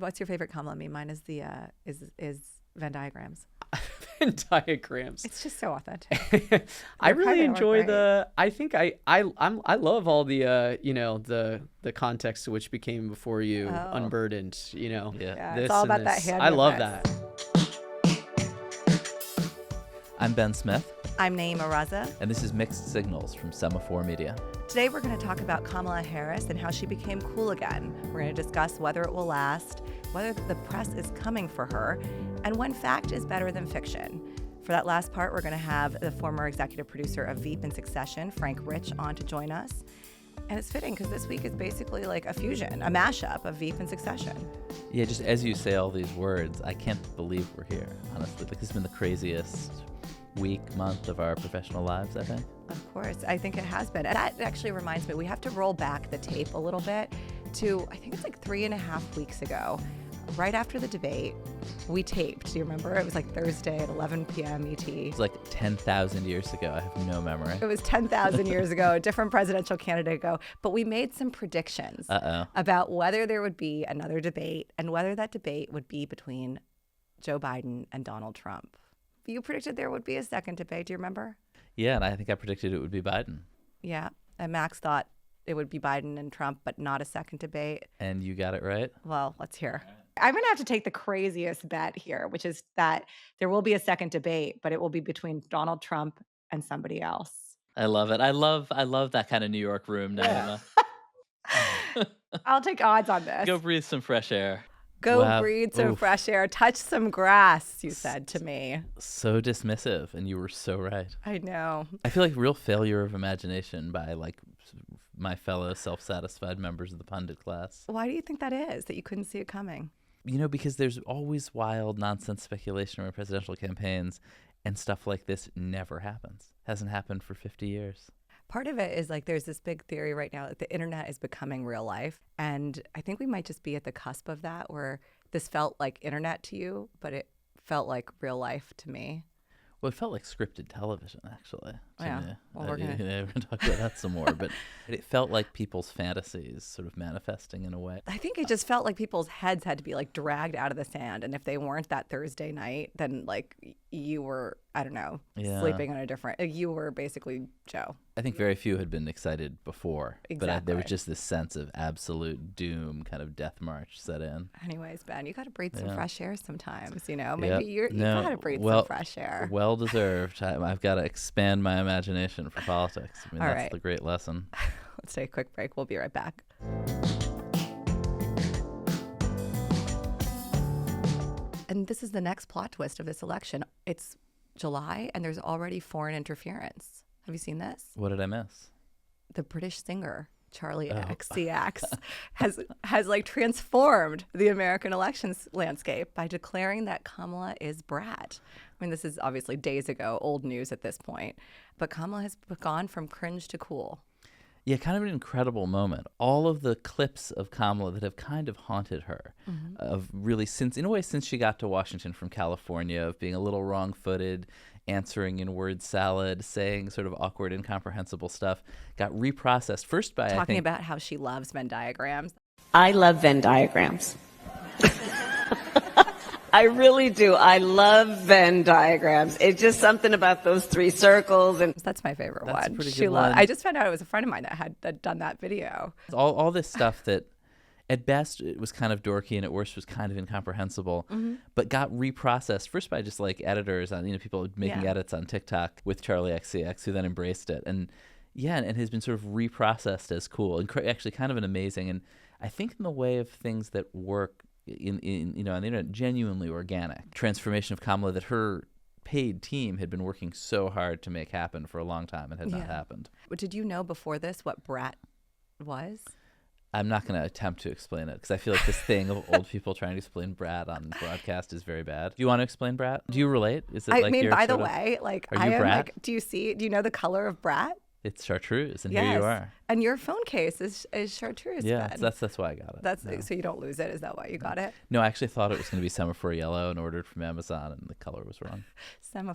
What's your favorite Kamala meme? Mine is the is Venn diagrams. Venn diagrams. It's just so authentic. I really enjoy right? the. I think I love all the the context to which became before you unburdened. Yeah, this it's all and about that this. hand. I love that. I'm Ben Smith. I'm Nayeema Raza. And this is Mixed Signals from Semafor Media. Today we're going to talk about Kamala Harris and how she became cool again. We're going to discuss whether it will last, whether the press is coming for her, and when fact is better than fiction. For that last part, we're going to have the former executive producer of Veep and Succession, Frank Rich, on to join us. And it's fitting because this week is basically like a fusion, a mashup of Veep and Succession. Yeah, just as you say all these words, I can't believe we're here, honestly. Like, this has been the craziest week, month of our professional lives, I think. Of course, I think it has been. And that actually reminds me, we have to roll back the tape a little bit to, I think it's like 3.5 weeks ago, right after the debate, we taped. Do you remember? It was like Thursday at 11 p.m. ET. It was like 10,000 years ago. I have no memory. It was 10,000 years ago, a different presidential candidate ago. But we made some predictions about whether there would be another debate and whether that debate would be between Joe Biden and Donald Trump. You predicted there would be a second debate. Do you remember? Yeah, and I think I predicted it would be Biden. Yeah, and Max thought it would be Biden and Trump, but not a second debate. And you got it right? Well, let's hear. I'm going to have to take the craziest bet here, which is that there will be a second debate, but it will be between Donald Trump and somebody else. I love it. I love that kind of New York room, Nayeema. I'll take odds on this. Go breathe some fresh air. Go breathe some fresh air. Touch some grass, you said to me. So dismissive, and you were so right. I know. I feel like real failure of imagination by like my fellow self-satisfied members of the pundit class. Why do you think that is, that you couldn't see it coming? You know, because there's always wild nonsense speculation around presidential campaigns, and stuff like this never happens. Hasn't happened for 50 years. Part of it is like there's this big theory right now that the internet is becoming real life. And I think we might just be at the cusp of that, where this felt like internet to you, but it felt like real life to me. Well, it felt like scripted television, actually. Yeah. Well, we're going to talk about that some more. But it felt like people's fantasies sort of manifesting in a way. I think it just felt like people's heads had to be like dragged out of the sand. And if they weren't that Thursday night, then like you were, I don't know, sleeping on a different, you were basically Joe. I think very few had been excited before. Exactly. But there was just this sense of absolute doom, kind of death march set in. Anyways, Ben, you got to breathe some fresh air sometimes, you know? Maybe you got to breathe some fresh air. Well deserved. I've got to expand my imagination for politics. I mean, All that's right. the great lesson. Let's take a quick break. We'll be right back. And this is the next plot twist of this election. It's July, and there's already foreign interference. Have you seen this? What did I miss? The British singer Charlie XCX has like transformed the American elections landscape by declaring that Kamala is brat. I mean, this is obviously days ago, old news at this point, but Kamala has gone from cringe to cool. Yeah, kind of an incredible moment. All of the clips of Kamala that have kind of haunted her, of really since she got to Washington from California, of being a little wrong-footed, answering in word salad, saying sort of awkward, incomprehensible stuff, got reprocessed first by talking about how she loves Venn diagrams. I love Venn diagrams. I really do. I love Venn diagrams. It's just something about those three circles, and that's my favorite That's one. a pretty good one. I just found out it was a friend of mine that had done that video. All this stuff that at best it was kind of dorky and at worst was kind of incomprehensible, but got reprocessed first by just like editors on, people making edits on TikTok with Charlie XCX, who then embraced it. And has been sort of reprocessed as cool and actually kind of an amazing, and I think in the way of things that work in on the internet, genuinely organic transformation of Kamala that her paid team had been working so hard to make happen for a long time and had not happened. But did you know before this what brat was? I'm not going to attempt to explain it because I feel like this thing of old people trying to explain brat on broadcast is very bad. Do you want to explain brat? Do you relate? Is it by the way, like are you brat? Like, do you know the color of brat? It's chartreuse, and yes. Here you are. And your phone case is chartreuse. Yeah, Ben. that's why I got it. So you don't lose it. Is that why you got it? No, I actually thought it was going to be Semafor yellow and ordered from Amazon, and the color was wrong.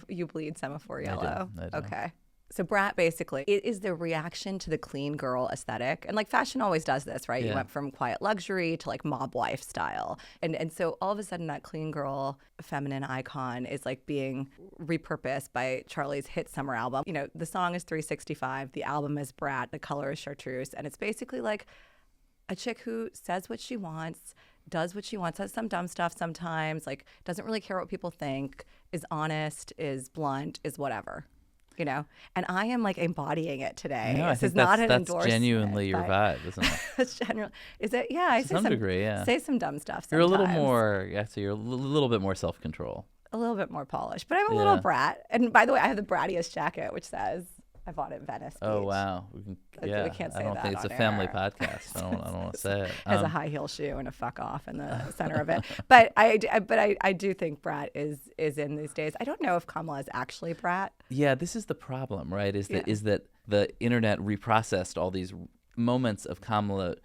You bleed Semafor yellow. I do. Okay. So brat basically is the reaction to the clean girl aesthetic. And like fashion always does this, right? Yeah. You went from quiet luxury to like mob wife style. And so all of a sudden that clean girl feminine icon is like being repurposed by Charlie's hit summer album. You know, the song is 365, the album is Brat, the color is chartreuse. And it's basically like a chick who says what she wants, does what she wants, says some dumb stuff sometimes, like doesn't really care what people think, is honest, is blunt, is whatever. You know, and I am like embodying it today. No, I this think is not an that's endorsement. genuinely your vibe, isn't it? It's general. Is it? Yeah, I To say some degree, yeah. Say some dumb stuff. You're a little sometimes. more, so you're a little bit more self-control. A little bit more polished, but I'm a little brat. And by the way, I have the brattiest jacket, which says I bought it in Venice Beach. Oh wow, We can't say I don't that think it's a on family air. podcast. I don't want to say it. Has a high heel shoe and a fuck off in the center of it. But I do think brat is in these days. I don't know if Kamala is actually brat. Yeah, this is the problem, right? Is that the internet reprocessed all these moments of Kamala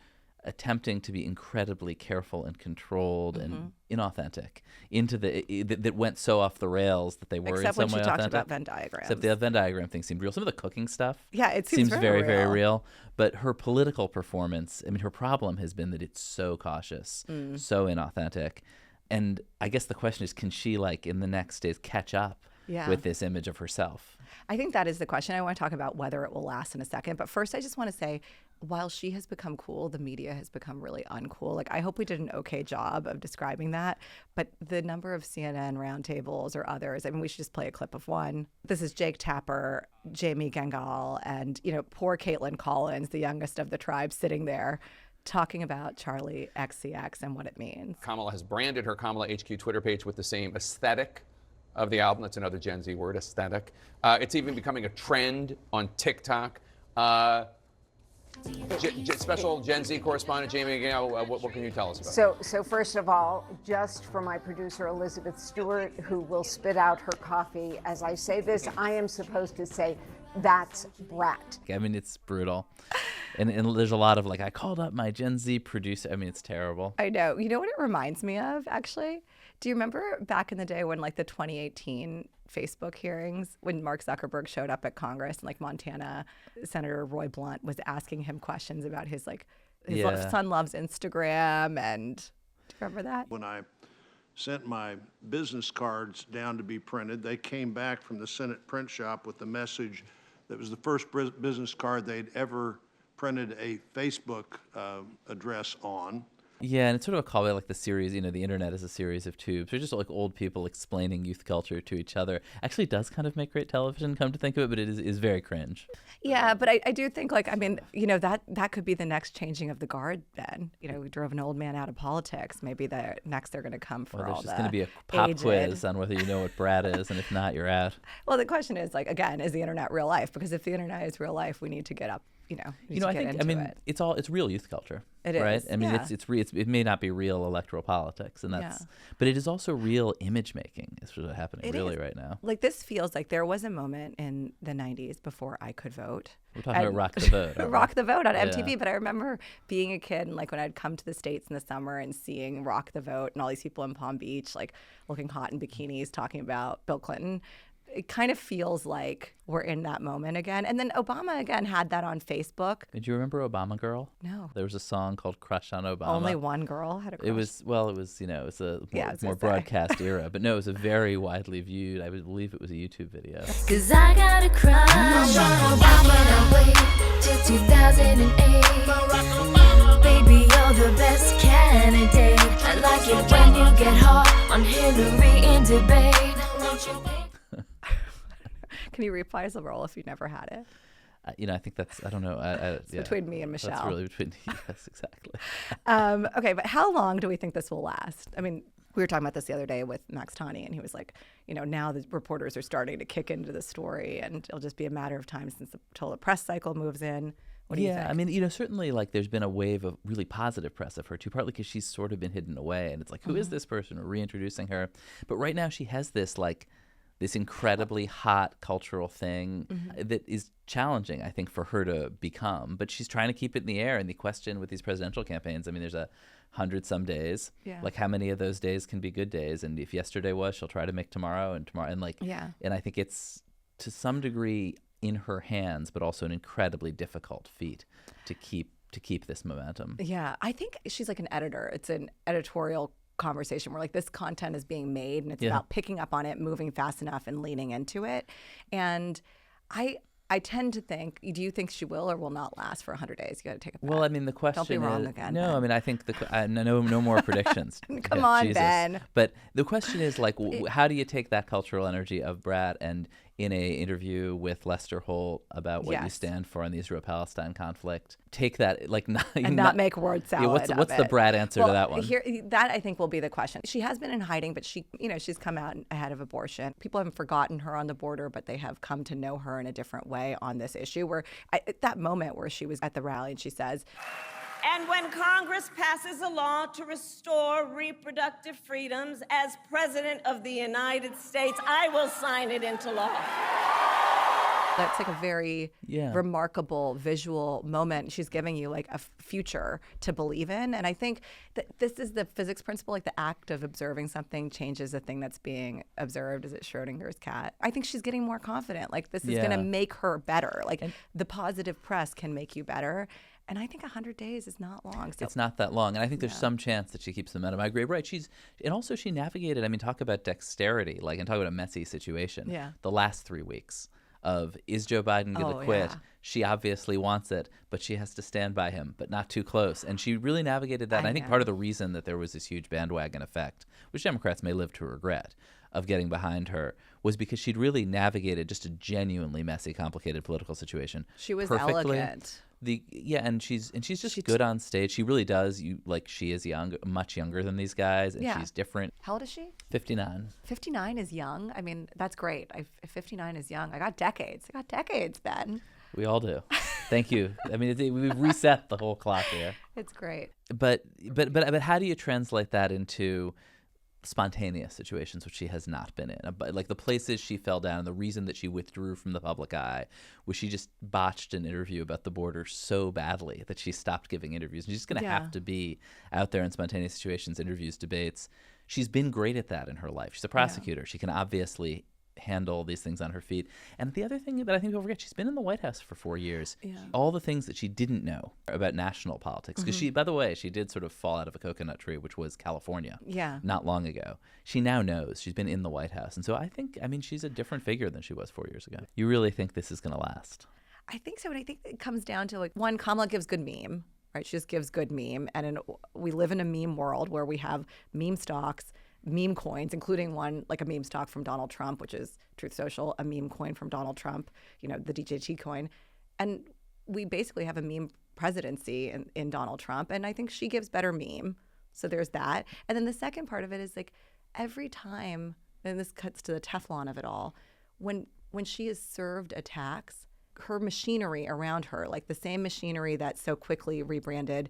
attempting to be incredibly careful and controlled and inauthentic into that went so off the rails that they were Except in some when way she talked authentic. about Venn diagrams. Except the Venn diagram thing seemed real. Some of the cooking stuff, Yeah, it seems very, very very real. real. But her political performance, I mean, her problem has been that it's so cautious, so inauthentic. And I guess the question is, can she, like, in the next days catch up with this image of herself? I think that is the question. I want to talk about whether it will last in a second. But first, I just want to say, while she has become cool, the media has become really uncool. Like, I hope we did an okay job of describing that. But the number of CNN roundtables or others, I mean, we should just play a clip of one. This is Jake Tapper, Jamie Gengal, and, you know, poor Caitlin Collins, the youngest of the tribe, sitting there talking about Charlie XCX and what it means. Kamala has branded her Kamala HQ Twitter page with the same aesthetic of the album. That's another Gen Z word, aesthetic. It's even becoming a trend on TikTok. Special Gen Z correspondent Jamie Gengal, what can you tell us about? So first of all, just for my producer Elizabeth Stewart, who will spit out her coffee as I say this, I am supposed to say, that's brat. I mean, it's brutal. And there's a lot of, like, I called up my Gen Z producer. I mean, it's terrible. I know. You know what it reminds me of, actually? Do you remember back in the day when, like, the 2018 Facebook hearings, when Mark Zuckerberg showed up at Congress and, like, Montana Senator Roy Blunt was asking him questions about his, like, his son loves Instagram, and do you remember that? When I sent my business cards down to be printed, they came back from the Senate print shop with the message that was the first business card they'd ever printed a Facebook address on. Yeah, and it's sort of a callback, like the series, you know, the internet is a series of tubes. They're just like old people explaining youth culture to each other. Actually does kind of make great television, come to think of it, but it is very cringe. Yeah, but I do think, like, I mean, you know, that could be the next changing of the guard, Ben. You know, we drove an old man out of politics. Maybe next they're going to come for all There's the just going to be a pop aged. quiz on whether you know what brat is, and if not, you're out. Well, the question is, like, again, is the internet real life? Because if the internet is real life, we need to get up, I think it's real youth culture. It right? is, I mean, yeah. it may not be real electoral politics, and but it is also real image making. Is what's happening right now. Like, this feels like there was a moment in the 90s before I could vote. We're talking about Rock the Vote. aren't we? Rock the Vote on MTV. But I remember being a kid and, like, when I'd come to the States in the summer and seeing Rock the Vote and all these people in Palm Beach, like, looking hot in bikinis talking about Bill Clinton. It kind of feels like we're in that moment again. And then Obama, again, had that on Facebook. Did you remember Obama Girl? No. There was a song called Crush on Obama. Only one girl had a crush. It was a more broadcast era. But no, it was a very widely viewed, I would believe it was a YouTube video. 'Cause I got a crush on Obama. Can't wait till 2008. Baby, you're the best candidate. I like it when you get hot on Hillary in debate. Won't you wait? Can you reprise the role if you never had it? I think that's, I don't know. It's between me and Michelle. That's really between, yes, exactly. Okay, but how long do we think this will last? I mean, we were talking about this the other day with Max Tani, and he was like, now the reporters are starting to kick into the story, and it'll just be a matter of time until the press cycle moves in. What do you think? I mean, certainly, like, there's been a wave of really positive press of her too, partly because she's sort of been hidden away, and it's like, who is this person? We're reintroducing her. But right now she has this, like, this incredibly hot cultural thing that is challenging, I think, for her to become. But she's trying to keep it in the air. And the question with these presidential campaigns, I mean, there's 100-some days. Yeah. Like, how many of those days can be good days? And if yesterday was, she'll try to make tomorrow. And like, and I think it's, to some degree, in her hands, but also an incredibly difficult feat to keep this momentum. Yeah, I think she's like an editor. It's an editorial conversation where like this content is being made and it's about picking up on it, moving fast enough and leaning into it. And I tend to think, do you think she will or will not last for 100 days? You got to take a bet. Well, I mean, the question Don't be wrong is, again, no, Ben. I mean, I think no more predictions. Come on, Jesus. Ben. But the question is like, how do you take that cultural energy of Brat and in a interview with Lester Holt about what you stand for in the Israel-Palestine conflict, take that like not make word salad. What's the Brat answer to that one? That I think will be the question. She has been in hiding, but she's come out ahead of abortion. People haven't forgotten her on the border, but they have come to know her in a different way on this issue. Where at that moment where she was at the rally and she says, and when Congress passes a law to restore reproductive freedoms as President of the United States, I will sign it into law. That's like a very remarkable visual moment. She's giving you like a future to believe in. And I think that this is the physics principle, like the act of observing something changes the thing that's being observed. Is it Schrodinger's cat? I think she's getting more confident. Like this is going to make her better. Like the positive press can make you better. And I think 100 days is not long. So. It's not that long. And I think there's some chance that she keeps the momentum. I agree. Right. She navigated, I mean, talk about dexterity, like, and talk about a messy situation. Yeah. The last 3 weeks of, is Joe Biden going to quit? Yeah. She obviously wants it, but she has to stand by him, but not too close. And she really navigated that. And I think part of the reason that there was this huge bandwagon effect, which Democrats may live to regret, of getting behind her was because she'd really navigated just a genuinely messy, complicated political situation. She was perfectly. elegant. And she's just good on stage. She really does. She is young, much younger than these guys, and she's different. How old is she? 59. 59 is young. I mean, that's great. 59 is young. I got decades, Ben. We all do. Thank you. I mean, we've reset the whole clock here. It's great. But how do you translate that into spontaneous situations, which she has not been in? But like the places she fell down, the reason that she withdrew from the public eye was she just botched an interview about the border so badly that she stopped giving interviews. And she's going to have to be out there in spontaneous situations, interviews, debates. She's been great at that in her life. She's a prosecutor. She can obviously handle these things on her feet. And the other thing that I think people forget, she's been in the White House for 4 years. Yeah. All the things that she didn't know about national politics, because by the way, she did sort of fall out of a coconut tree, which was California, not long ago. She now knows. She's been in the White House. And so I think, she's a different figure than she was 4 years ago. You really think this is going to last? I think so. And I think it comes down to like, one, Kamala gives good meme, right? She just gives good meme. And we live in a meme world where we have meme stocks, meme coins, including one like a meme stock from Donald Trump, which is Truth Social, a meme coin from Donald Trump, the DJT coin. And we basically have a meme presidency in Donald Trump. And I think she gives better meme. So there's that. And then the second part of it is like every time, and this cuts to the Teflon of it all, when she is served attacks, her machinery around her, like the same machinery that so quickly rebranded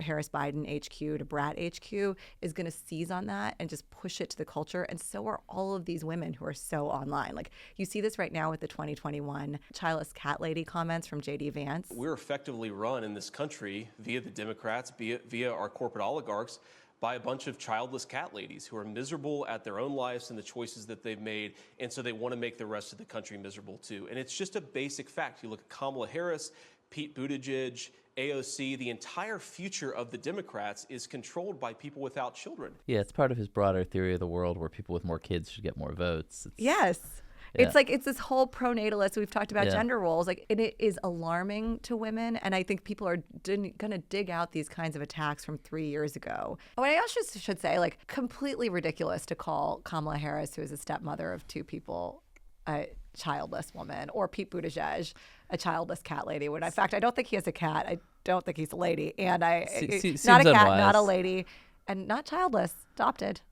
Harris Biden HQ to Brat HQ, is going to seize on that and just push it to the culture. And so are all of these women who are so online. Like you see this right now with the 2021 childless cat lady comments from J.D. Vance. We're effectively run in this country via the Democrats, via our corporate oligarchs, by a bunch of childless cat ladies who are miserable at their own lives and the choices that they've made. And so they want to make the rest of the country miserable too. And it's just a basic fact. You look at Kamala Harris, Pete Buttigieg, AOC, the entire future of the Democrats is controlled by people without children. Yeah, it's part of his broader theory of the world where people with more kids should get more votes. It's like, it's this whole pronatalist. We've talked about gender roles. Like, it is alarming to women. And I think people are going to dig out these kinds of attacks from 3 years ago. Oh, and I also should say, like, completely ridiculous to call Kamala Harris, who is a stepmother of two people, a childless woman, or Pete Buttigieg, a childless cat lady. When in fact, I don't think he has a cat. I don't think he's a lady. And not a cat, unwise. Not a lady, and not childless, adopted.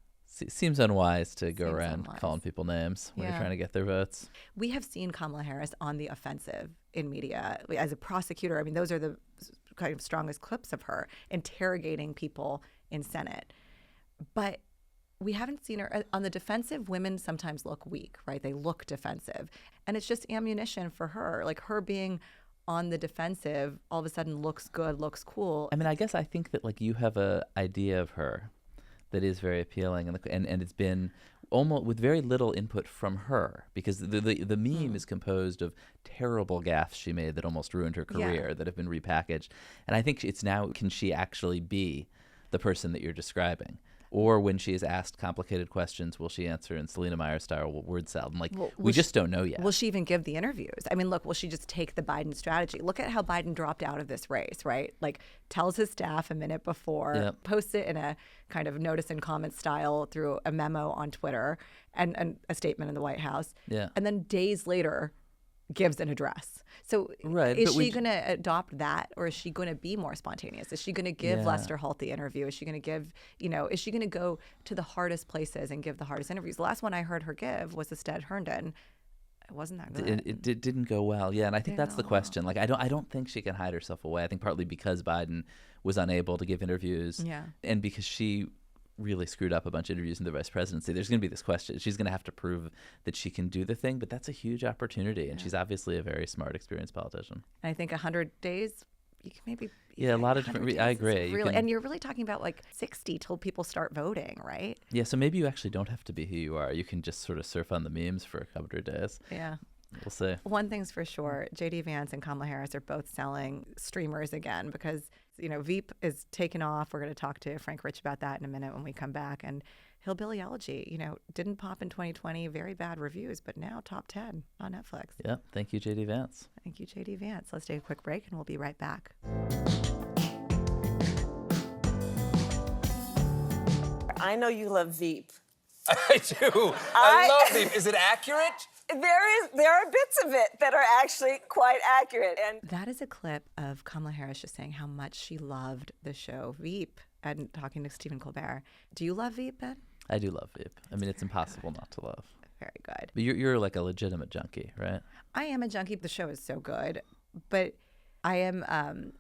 Seems unwise to go around calling people names when you're trying to get their votes. We have seen Kamala Harris on the offensive in media as a prosecutor. I mean, those are the kind of strongest clips of her interrogating people in Senate. But we haven't seen her on the defensive. Women sometimes look weak, right? They look defensive. And it's just ammunition for her. Like her being on the defensive all of a sudden looks good, looks cool. I mean, I guess I think that like you have a idea of her that is very appealing, and it's been almost with very little input from her, because the meme is composed of terrible gaffes she made that almost ruined her career that have been repackaged. And I think it's now, can she actually be the person that you're describing? Or when she is asked complicated questions, will she answer in Selena Meyer style word salad? Like, we just don't know yet. Will she even give the interviews? I mean, look, will she just take the Biden strategy? Look at how Biden dropped out of this race, right? Like, tells his staff a minute before, posts it in a kind of notice and comment style through a memo on Twitter and a statement in the White House. And then days later, gives an address. So is she going to adopt that, or is she going to be more spontaneous? Is she going to give Lester Holt the interview? Is she going to give, is she going to go to the hardest places and give the hardest interviews? The last one I heard her give was the Stead Herndon. It wasn't that good. It didn't go well. Yeah, and I think that's the question. Like, I don't think she can hide herself away. I think partly because Biden was unable to give interviews, and because she really screwed up a bunch of interviews in the vice presidency. There's going to be this question. She's going to have to prove that she can do the thing, but that's a huge opportunity, and she's obviously a very smart, experienced politician. And I think 100 days, you can maybe... Yeah, a lot of different... I agree. And you're really talking about like 60 till people start voting, right? Yeah, so maybe you actually don't have to be who you are. You can just sort of surf on the memes for a couple of days. Yeah. We'll see. One thing's for sure, J.D. Vance and Kamala Harris are both selling streamers again because, Veep is taken off. We're going to talk to Frank Rich about that in a minute when we come back. And Hillbilly Elegy, didn't pop in 2020, very bad reviews, but now top 10 on Netflix. Yeah. Thank you, J.D. Vance. Thank you, J.D. Vance. Let's take a quick break and we'll be right back. I know you love Veep. I do. I love Veep. Is it accurate? There are bits of it that are actually quite accurate. And that is a clip of Kamala Harris just saying how much she loved the show Veep and talking to Stephen Colbert. Do you love Veep, Ben? I do love Veep. I mean, it's impossible not to love. Very good. But you're like a legitimate junkie, right? I am a junkie. The show is so good. But I am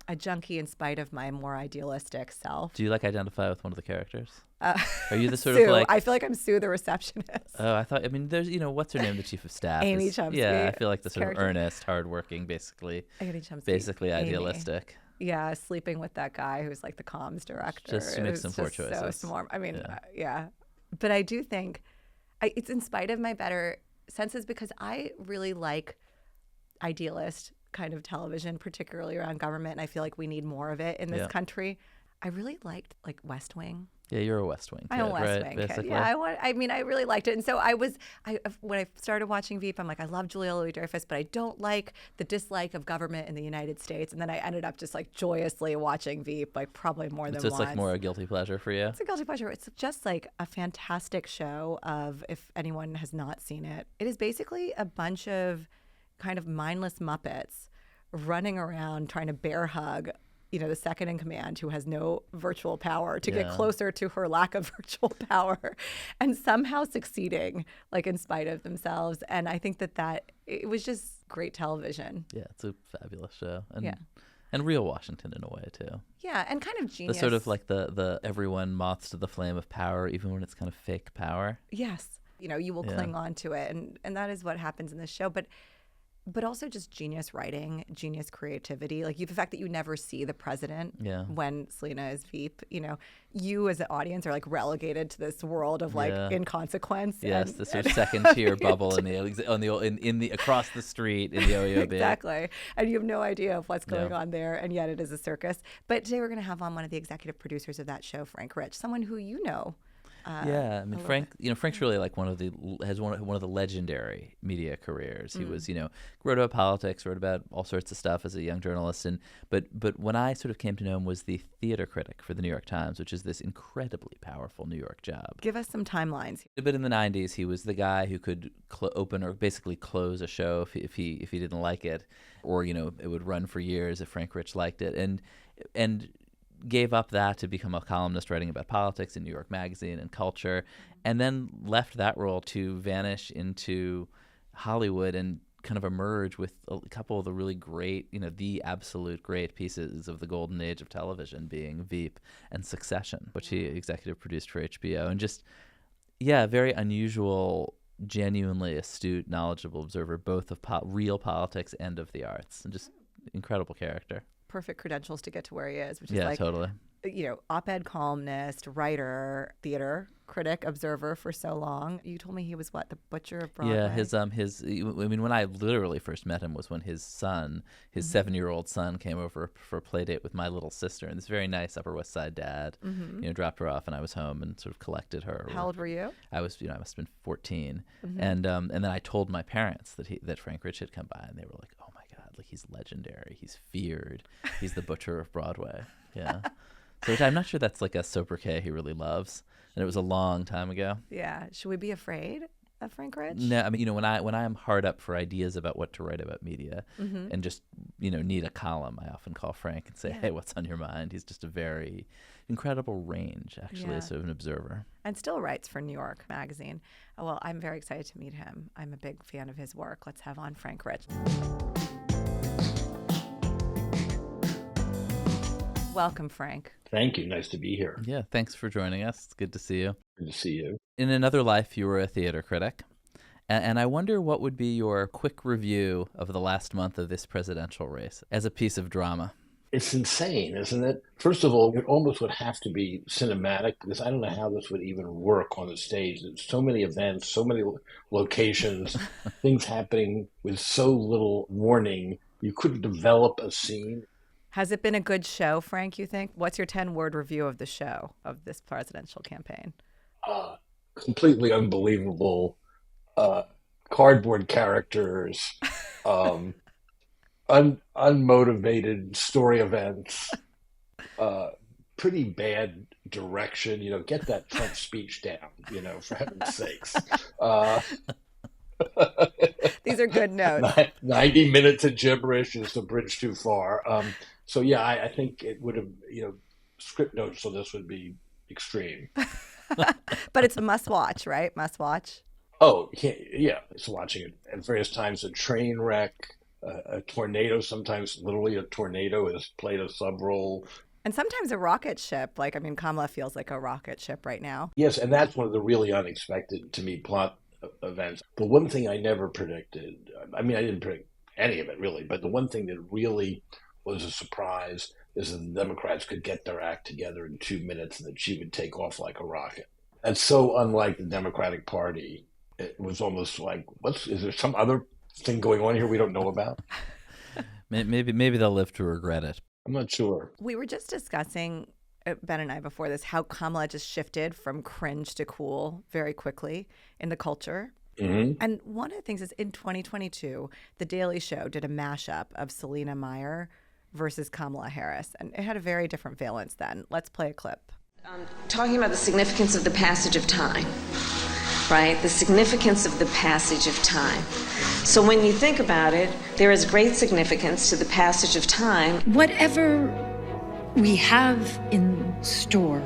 a junkie in spite of my more idealistic self. Do you identify with one of the characters? Are you the sort Sue. of like... I feel like I'm Sue the receptionist. Oh, I mean, there's, what's her name, the chief of staff? Amy Chomsky. Yeah, I feel like the sort of earnest, hardworking, basically idealistic. Yeah, sleeping with that guy who's like the comms director. Just to make some poor choices. So smart. I mean, But I do think it's in spite of my better senses because I really like idealist kind of television, particularly around government. And I feel like we need more of it in this country. I really liked West Wing. Yeah, you're a West Wing kid, I'm a West Wing kid. Yeah, I really liked it. And so when I started watching Veep, I'm like, I love Julia Louis-Dreyfus, but I don't like the dislike of government in the United States. And then I ended up just joyously watching Veep, probably more than once. So it's more a guilty pleasure for you? It's a guilty pleasure. It's just a fantastic show of, if anyone has not seen it, it is basically a bunch of kind of mindless Muppets running around trying to bear hug the second in command who has no virtual power to get closer to her lack of virtual power and somehow succeeding in spite of themselves. And I think that it was just great television. Yeah, it's a fabulous show. And real Washington in a way too. Yeah, and kind of genius. The sort of the everyone moths to the flame of power even when it's kind of fake power. Yes. You will cling on to it. And that is what happens in this show. But also just genius writing, genius creativity. The fact that you never see the president when Selena is Veep. You as an audience are relegated to this world of inconsequence. Yes, the sort of second tier bubble in the across the street in the OEOB. Exactly, and you have no idea of what's going on there, and yet it is a circus. But today we're going to have on one of the executive producers of that show, Frank Rich, someone who I mean, Frank's really one of the legendary media careers. He was, wrote about politics, wrote about all sorts of stuff as a young journalist, but when I sort of came to know him was the theater critic for the New York Times, which is this incredibly powerful New York job. Give us some timelines. But in the 90s, he was the guy who could open or basically close a show if he didn't like it, or it would run for years if Frank Rich liked it, and gave up that to become a columnist writing about politics in New York Magazine and culture, and then left that role to vanish into Hollywood and kind of emerge with a couple of the really great, the absolute great pieces of the golden age of television, being Veep and Succession, which he executive produced for HBO. And just, very unusual, genuinely astute, knowledgeable observer, both of real politics and of the arts, and just incredible character. Perfect credentials to get to where he is, which is totally. op-ed columnist, writer, theater critic, observer for so long. You told me he was what, the butcher of Broadway? Yeah, when I literally first met him was when his 7-year-old son came over for a play date with my little sister, and this very nice Upper West Side dad, dropped her off, and I was home and sort of collected her. How old were you? I was, I must have been 14, and then I told my parents that Frank Rich had come by, and they were like, "Oh my God, like he's legendary, he's feared, he's the butcher of Broadway." Yeah, so I'm not sure that's like a sobriquet he really loves. And it was a long time ago. Yeah. Should we be afraid of Frank Rich? No, I mean, when I am hard up for ideas about what to write about media and just, need a column, I often call Frank and say, "Hey, what's on your mind?" He's just a very incredible range, actually, as sort of an observer. And still writes for New York Magazine. Oh, well, I'm very excited to meet him. I'm a big fan of his work. Let's have on Frank Rich. Welcome, Frank. Thank you. Nice to be here. Yeah, thanks for joining us. It's good to see you. Good to see you. In another life, you were a theater critic. And I wonder what would be your quick review of the last month of this presidential race as a piece of drama. It's insane, isn't it? First of all, it almost would have to be cinematic because I don't know how this would even work on the stage. There's so many events, so many locations, things happening with so little warning. You couldn't develop a scene. Has it been a good show, Frank, you think? What's your 10-word review of the show, of this presidential campaign? Completely unbelievable. Cardboard characters, unmotivated story events, pretty bad direction. Get that Trump speech down, for heaven's sakes. These are good notes. 90 minutes of gibberish is a bridge too far. So yeah, I think it would have, script notes on this would be extreme. But it's a must-watch, right? Must-watch. Oh, yeah. It's watching it at various times. A train wreck, a tornado. Sometimes literally a tornado has played a sub-role. And sometimes a rocket ship. Kamala feels like a rocket ship right now. Yes, and that's one of the really unexpected, to me, plot events. The one thing I never predicted, I didn't predict any of it really, but the one thing that really was a surprise is that the Democrats could get their act together in 2 minutes and that she would take off like a rocket. That's so unlike the Democratic Party. It was almost like, is there some other thing going on here we don't know about? Maybe they'll live to regret it. I'm not sure. We were just discussing, Ben and I, before this, how Kamala just shifted from cringe to cool very quickly in the culture. Mm-hmm. And one of the things is in 2022, The Daily Show did a mashup of Selena Meyer versus Kamala Harris. And it had a very different valence then. Let's play a clip. Talking about the significance of the passage of time, right? The significance of the passage of time. So when you think about it, there is great significance to the passage of time. Whatever we have in store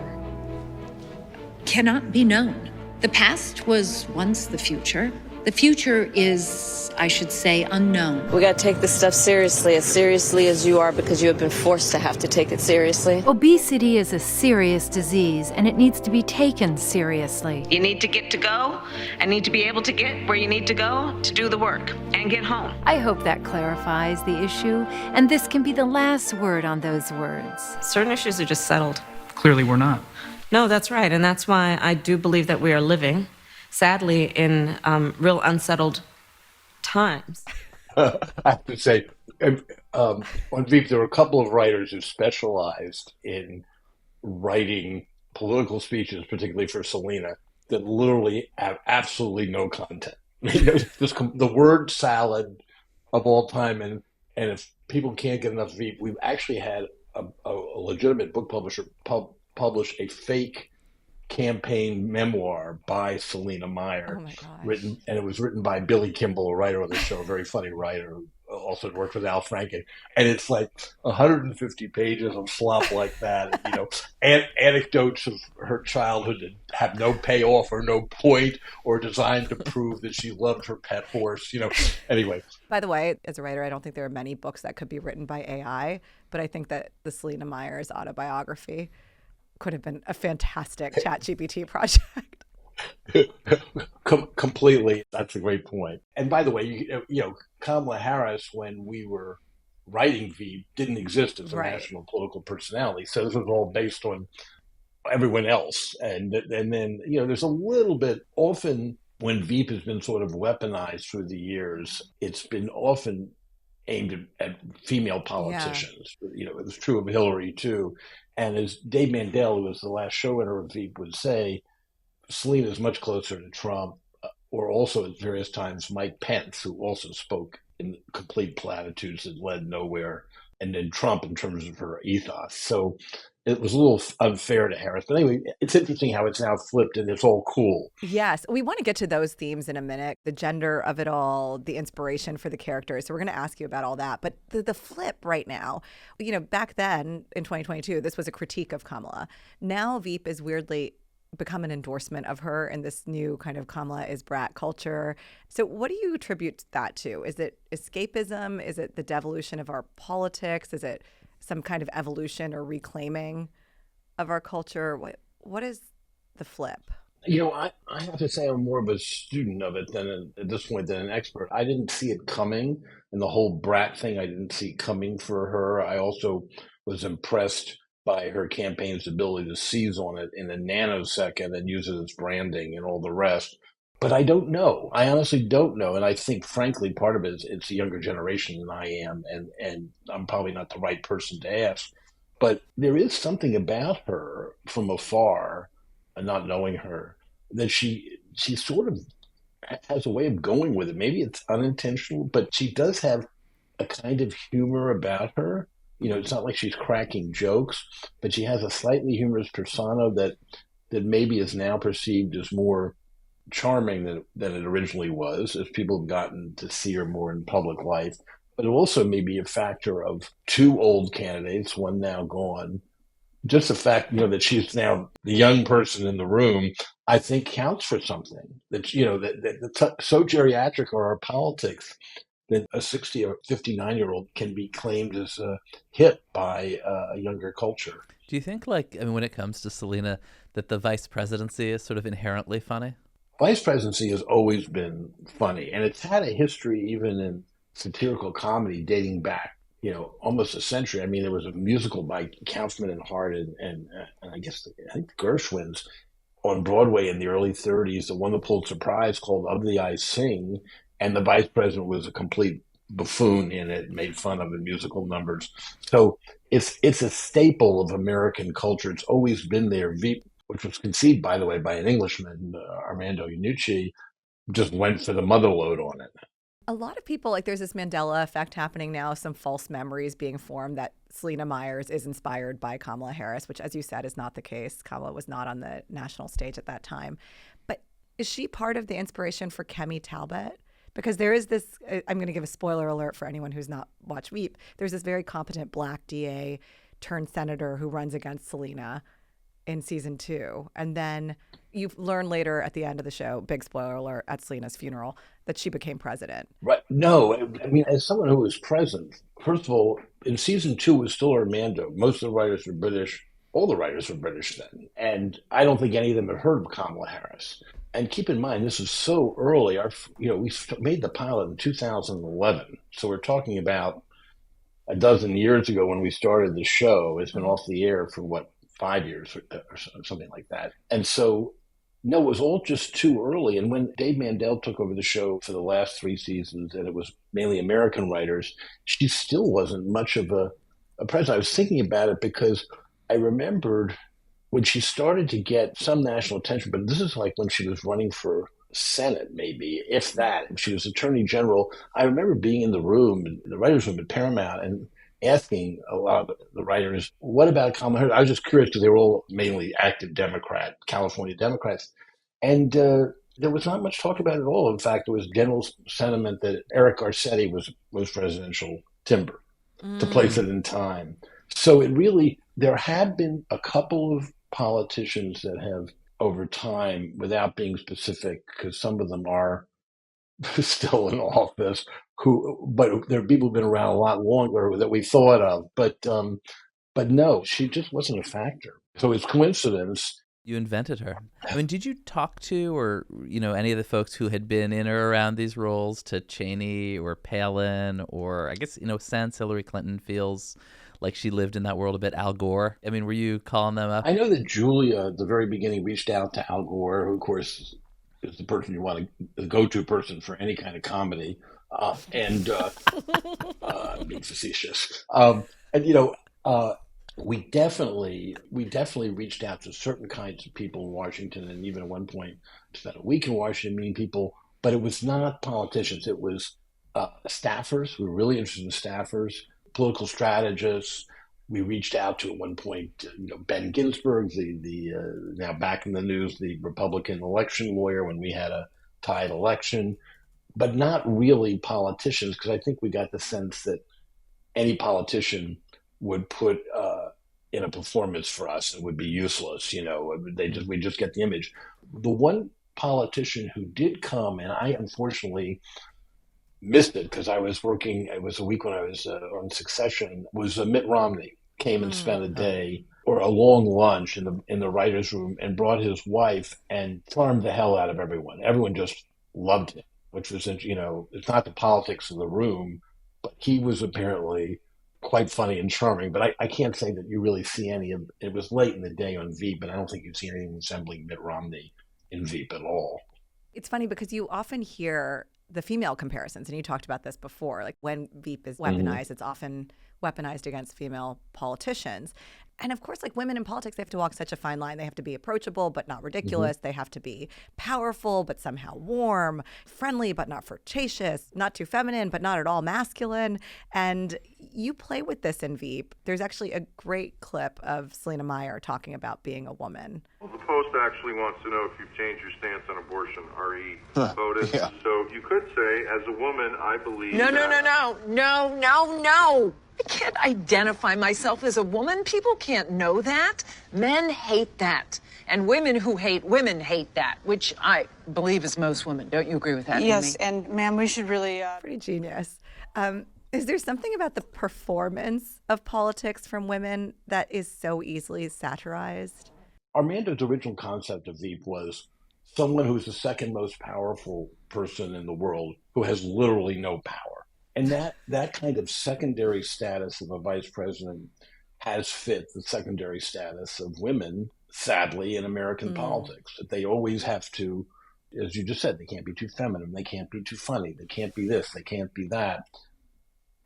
cannot be known. The past was once the future. The future is, I should say, unknown. We got to take this stuff seriously as you are, because you have been forced to have to take it seriously. Obesity is a serious disease, and it needs to be taken seriously. You need to get to go, and need to be able to get where you need to go to do the work and get home. I hope that clarifies the issue, and this can be the last word on those words. Certain issues are just settled. Clearly we're not. No, that's right. And that's why I do believe that we are living, sadly, in real unsettled times. I have to say, on Veep, there were a couple of writers who specialized in writing political speeches, particularly for Selena, that literally have absolutely no content. Just the word salad of all time. And if people can't get enough Veep, we've actually had a legitimate book publisher publish a fake campaign memoir by Selena Meyer, written, and it was written by Billy Kimball, a writer on the show, a very funny writer who also worked with Al Franken, and it's like 150 pages of slop like that, and anecdotes of her childhood that have no payoff or no point or designed to prove that she loved her pet horse, Anyway. By the way, as a writer, I don't think there are many books that could be written by AI, but I think that the Selena Meyer's autobiography could have been a fantastic ChatGPT project. Completely. That's a great point. And by the way, Kamala Harris, when we were writing Veep didn't exist as a Right. national political personality. So this was all based on everyone else. And then, there's a little bit often when Veep has been sort of weaponized through the years, it's been often aimed at female politicians. It was true of Hillary too. And as Dave Mandel, who was the last showrunner of Veep, would say, Selena is much closer to Trump, or also at various times Mike Pence, who also spoke in complete platitudes that led nowhere, and then Trump in terms of her ethos. So it was a little unfair to Harris. But anyway, it's interesting how it's now flipped and it's all cool. Yes. We want to get to those themes in a minute, the gender of it all, the inspiration for the characters. So we're going to ask you about all that. But the flip right now, back then in 2022, this was a critique of Kamala. Now Veep is weirdly become an endorsement of her in this new kind of Kamala is brat culture. So what do you attribute that to? Is it escapism? Is it the devolution of our politics? Is it some kind of evolution or reclaiming of our culture? What is the flip? I have to say I'm more of a student of it at this point than an expert. I didn't see it coming, and the whole brat thing I didn't see coming for her. I also was impressed by her campaign's ability to seize on it in a nanosecond and use it as branding and all the rest. But I don't know. I honestly don't know. And I think, frankly, part of it is it's a younger generation than I am, and I'm probably not the right person to ask. But there is something about her from afar, and not knowing her, that she sort of has a way of going with it. Maybe it's unintentional, but she does have a kind of humor about her. It's not like she's cracking jokes, but she has a slightly humorous persona that maybe is now perceived as more charming than it originally was, as people have gotten to see her more in public life. But it also may be a factor of two old candidates, one now gone. Just the fact, that she's now the young person in the room, I think counts for something. That, so geriatric are our politics that a 60 or 59-year-old can be claimed as hip by a younger culture. Do you think, when it comes to Selena, that the vice presidency is sort of inherently funny? Vice presidency has always been funny, and it's had a history even in satirical comedy dating back, almost a century. I mean, there was a musical by Kaufman and Hart and I think the Gershwins on Broadway in the early 30s that won the Pulitzer Prize called Of the I Sing, and the vice president was a complete buffoon in it, made fun of the musical numbers. So it's a staple of American culture. It's always been there. Veep, which was conceived, by the way, by an Englishman, Armando Iannucci, just went for the mother load on it. A lot of people, there's this Mandela effect happening now, some false memories being formed that Selena Myers is inspired by Kamala Harris, which, as you said, is not the case. Kamala was not on the national stage at that time. But is she part of the inspiration for Kemi Talbot? Because there is this, I'm going to give a spoiler alert for anyone who's not watched Veep. There's this very competent black DA turned senator who runs against Selena in season 2. And then you learn later at the end of the show, big spoiler alert, at Selena's funeral, that she became president. Right. No, I mean, as someone who was present, first of all, in season 2, it was still Armando. Most of the writers were British. All the writers were British then. And I don't think any of them had heard of Kamala Harris. And keep in mind, this is so early. We made the pilot in 2011. So we're talking about a dozen years ago when we started the show. It's been off the air for, 5 years or something like that. And so, no, it was all just too early. And when Dave Mandel took over the show for the last 3 seasons, and it was mainly American writers, she still wasn't much of a president. I was thinking about it because I remembered when she started to get some national attention, but this is like when she was running for Senate, maybe, if that. She was Attorney General. I remember being in the room, the writers' room at Paramount, and asking a lot of the writers, what about Kamala Harris? I was just curious because they were all mainly active Democrat, California Democrats. And there was not much talk about it at all. In fact, there was general sentiment that Eric Garcetti was presidential timber, to place it in time. So there have been a couple of politicians that have, over time, without being specific, because some of them are still in office, but there are people who've been around a lot longer that we thought of. But no, she just wasn't a factor. So it's coincidence You invented her. I mean, did you talk to or, any of the folks who had been in or around these roles, to Cheney or Palin, or I guess, since Hillary Clinton feels like she lived in that world a bit, Al Gore? I mean, were you calling them up? I know that Julia, at the very beginning, reached out to Al Gore, who, of course, is the person you want the go-to person for any kind of comedy. Being facetious. We definitely reached out to certain kinds of people in Washington, and even at one point spent a week in Washington meeting people, but it was not politicians. It was staffers. We were really interested in staffers, political strategists. We reached out to, at one point, Ben Ginsburg, the now back in the news, the Republican election lawyer when we had a tied election, but not really politicians, because I think we got the sense that any politician would put in a performance for us and would be useless. We just get the image. The one politician who did come, and I unfortunately missed it because I was working, it was a week when I was on Succession, was Mitt Romney. Came and spent a day or a long lunch in the writer's room and brought his wife and charmed the hell out of everyone. Everyone just loved him, which was, it's not the politics of the room, but he was apparently quite funny and charming. But I can't say that you really see any of it. Was late in the day on Veep, but I don't think you see anything resembling Mitt Romney in Veep at all. It's funny because you often hear the female comparisons, and you talked about this before. Like when Veep is weaponized, it's often weaponized against female politicians. And of course, like women in politics, they have to walk such a fine line. They have to be approachable, but not ridiculous. They have to be powerful, but somehow warm, friendly, but not flirtatious, not too feminine, but not at all masculine. And you play with this in Veep. There's actually a great clip of Selena Meyer talking about being a woman. Well, the Post actually wants to know if you've changed your stance on abortion, R.E. voted. Yeah. So you could say, as a woman, I believe No. I can't identify myself as a woman. People can't know that. Men hate that. And women who hate women hate that, which I believe is most women. Don't you agree with that? Yes, Amy? and ma'am, we should really... Pretty genius. Is there something about the performance of politics from women that is so easily satirized? Armando's original concept of Veep was someone who's the second most powerful person in the world who has literally no power. And that kind of secondary status of a vice president has fit the secondary status of women, sadly, in American politics. That they always have to, as you just said, they can't be too feminine, they can't be too funny, they can't be this, they can't be that.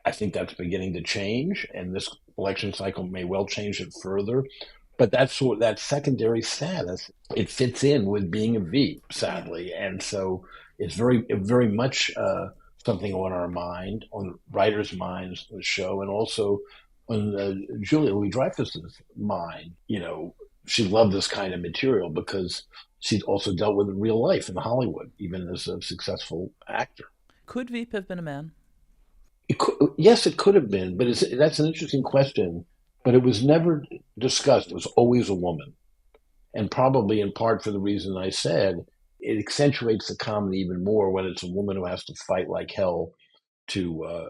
I think that's beginning to change, and this election cycle may well change it further. But that secondary status, it fits in with being a Veep, sadly. And so it's very, very much something on our mind, on writers' minds, the show, and also on Julia Louis-Dreyfus's mind. She loved this kind of material because she'd also dealt with it in real life in Hollywood, even as a successful actor. Could Veep have been a man? Yes, it could have been, but that's an interesting question. But it was never discussed. It was always a woman. And probably in part for the reason I said, it accentuates the comedy even more when it's a woman who has to fight like hell to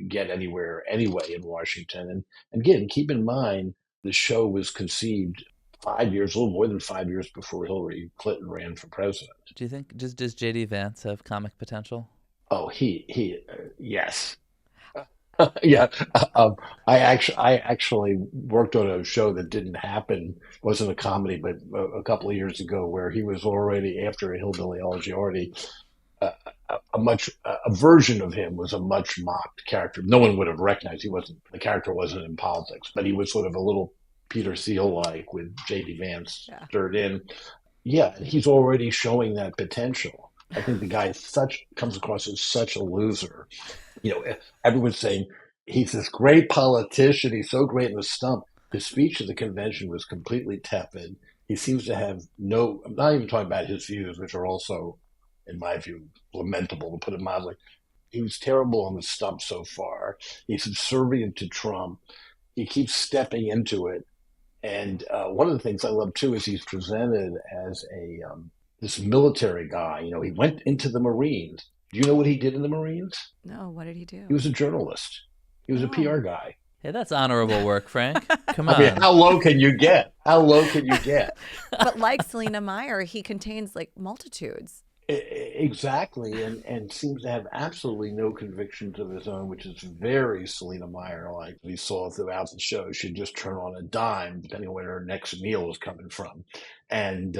get anywhere anyway in Washington. And again, keep in mind, the show was conceived 5 years, a little more than 5 years before Hillary Clinton ran for president. Do you think, does J.D. Vance have comic potential? Oh, yes. Yeah, I actually worked on a show that didn't happen. It wasn't a comedy, but a couple of years ago, where he was already, after a hillbilly elegy, already a version of him was a much mocked character. No one would have recognized the character wasn't in politics, but he was sort of a little Peter Thiel-like with J.D. Vance stirred in. Yeah, he's already showing that potential. I think the guy comes across as such a loser. Everyone's saying he's this great politician. He's so great in the stump. His speech at the convention was completely tepid. He seems to have I'm not even talking about his views, which are also, in my view, lamentable, to put it mildly. He was terrible on the stump so far. He's subservient to Trump. He keeps stepping into it. And one of the things I love, too, is he's presented as this military guy. He went into the Marines. Do you know what he did in the Marines? No, what did he do? He was a journalist. He was a PR guy. Hey, that's honorable work, Frank. Come on. I mean, how low can you get? How low can you get? But like Selena Meyer, he contains like multitudes. Exactly, and seems to have absolutely no convictions of his own, which is very Selena Meyer-like. We saw throughout the show, she'd just turn on a dime, depending on where her next meal was coming from. And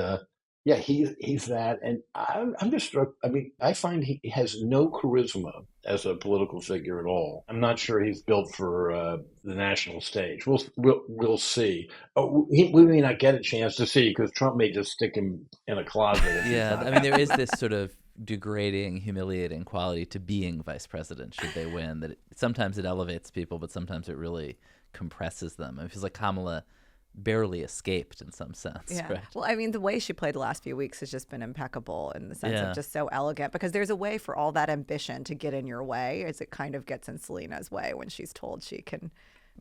yeah, he's that. And I'm just struck. I mean, I find he has no charisma as a political figure at all. I'm not sure he's built for the national stage. We'll see. We may not get a chance to see because Trump may just stick him in a closet. Yeah, I mean, there is this sort of degrading, humiliating quality to being vice president should they win. That sometimes it elevates people, but sometimes it really compresses them. It feels like Kamala barely escaped in some sense. Yeah. Right? Well, I mean, the way she played the last few weeks has just been impeccable in the sense of just so elegant, because there's a way for all that ambition to get in your way, as it kind of gets in Selena's way when she's told she can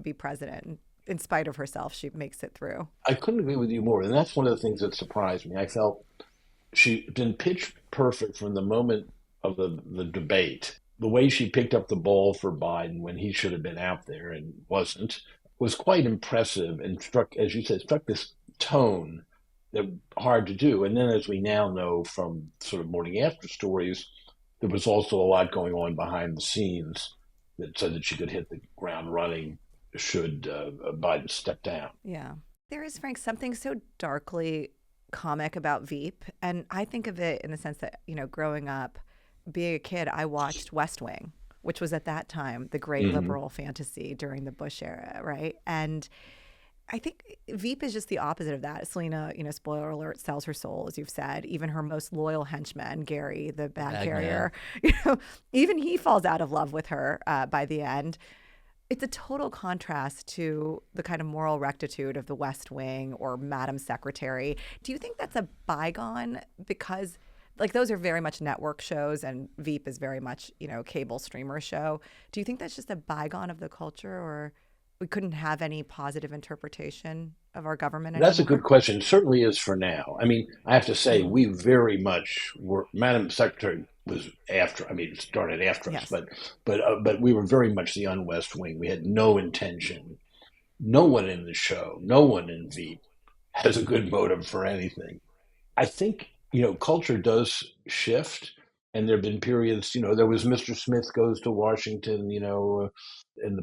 be president. In spite of herself, she makes it through. I couldn't agree with you more. And that's one of the things that surprised me. I felt she'd been pitch perfect from the moment of the debate. The way she picked up the ball for Biden when he should have been out there and wasn't was quite impressive and struck, as you said, struck this tone that hard to do. And then, as we now know from sort of morning after stories, there was also a lot going on behind the scenes that said that she could hit the ground running should Biden step down. Yeah. There is, Frank, something so darkly comic about Veep. And I think of it in the sense that, you know, growing up, being a kid, I watched West Wing, which was at that time the great liberal fantasy during the Bush era, right? And I think Veep is just the opposite of that. Selena, you know, spoiler alert, sells her soul, as you've said. Even her most loyal henchman, Gary, the bag carrier, you know, even he falls out of love with her by the end. It's a total contrast to the kind of moral rectitude of the West Wing or Madam Secretary. Do you think that's a bygone? Because like those are very much network shows and Veep is very much, you know, cable streamer show. Do you think that's just a bygone of the culture, or we couldn't have any positive interpretation of our government anymore? That's a good question. It certainly is for now. I mean, I have to say we very much were, Madam Secretary was after, I mean, it started after us, but we were very much the un-West Wing. We had no intention. No one in the show, no one in Veep has a good motive for anything. I think, you know, culture does shift, and there have been periods, you know, there was Mr. Smith Goes to Washington, you know,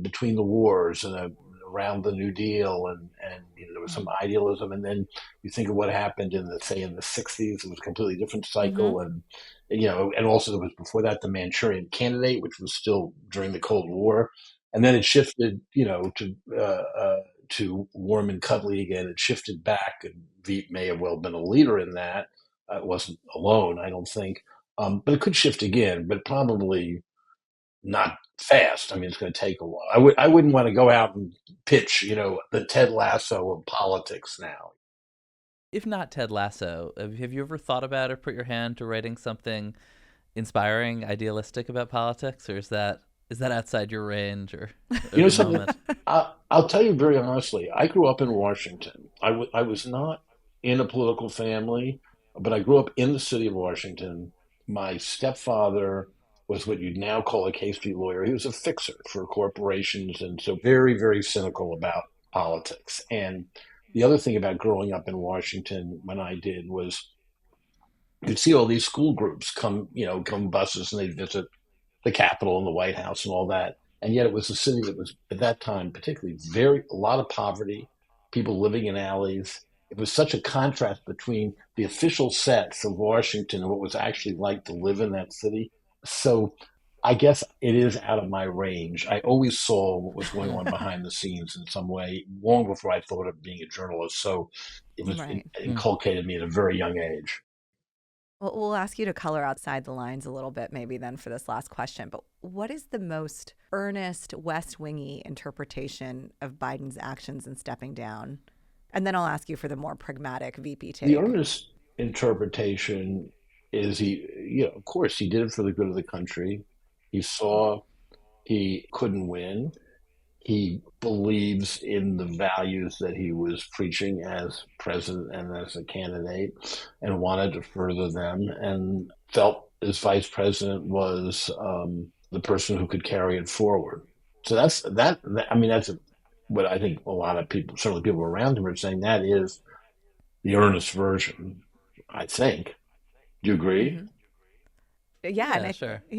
between the wars and around the New Deal, and you know, there was some idealism, and then you think of what happened in the 60s, it was a completely different cycle, and you know, and also there was before that the Manchurian Candidate, which was still during the Cold War, and then it shifted, you know, to warm and cuddly again. It shifted back, and Veep may have well been a leader in that. It wasn't alone, I don't think. But it could shift again, but probably not fast. I mean, it's going to take a while. I wouldn't want to go out and pitch, you know, the Ted Lasso of politics now. If not Ted Lasso, have you ever thought about or put your hand to writing something inspiring, idealistic about politics, or is that outside your range? Or you know something? I'll tell you very honestly. I grew up in Washington. I was not in a political family, but I grew up in the city of Washington. My stepfather was what you'd now call a K Street lawyer. He was a fixer for corporations, and so very, very cynical about politics. And the other thing about growing up in Washington when I did was you'd see all these school groups come buses, and they'd visit the Capitol and the White House and all that. And yet it was a city that was, at that time, particularly a lot of poverty, people living in alleys. It was such a contrast between the official sets of Washington and what was actually like to live in that city. So I guess it is out of my range. I always saw what was going on behind the scenes in some way, long before I thought of being a journalist. So it was inculcated me at a very young age. Well, we'll ask you to color outside the lines a little bit maybe then for this last question. But what is the most earnest, West Wingy interpretation of Biden's actions in stepping down? And then I'll ask you for the more pragmatic VP take. The earnest interpretation is of course, he did it for the good of the country. He saw he couldn't win. He believes in the values that he was preaching as president and as a candidate, and wanted to further them, and felt as vice president was the person who could carry it forward. So that's what I think a lot of people, certainly people around him, are saying that is the Earnest version, I think. Do you agree? Mm-hmm. Yeah, and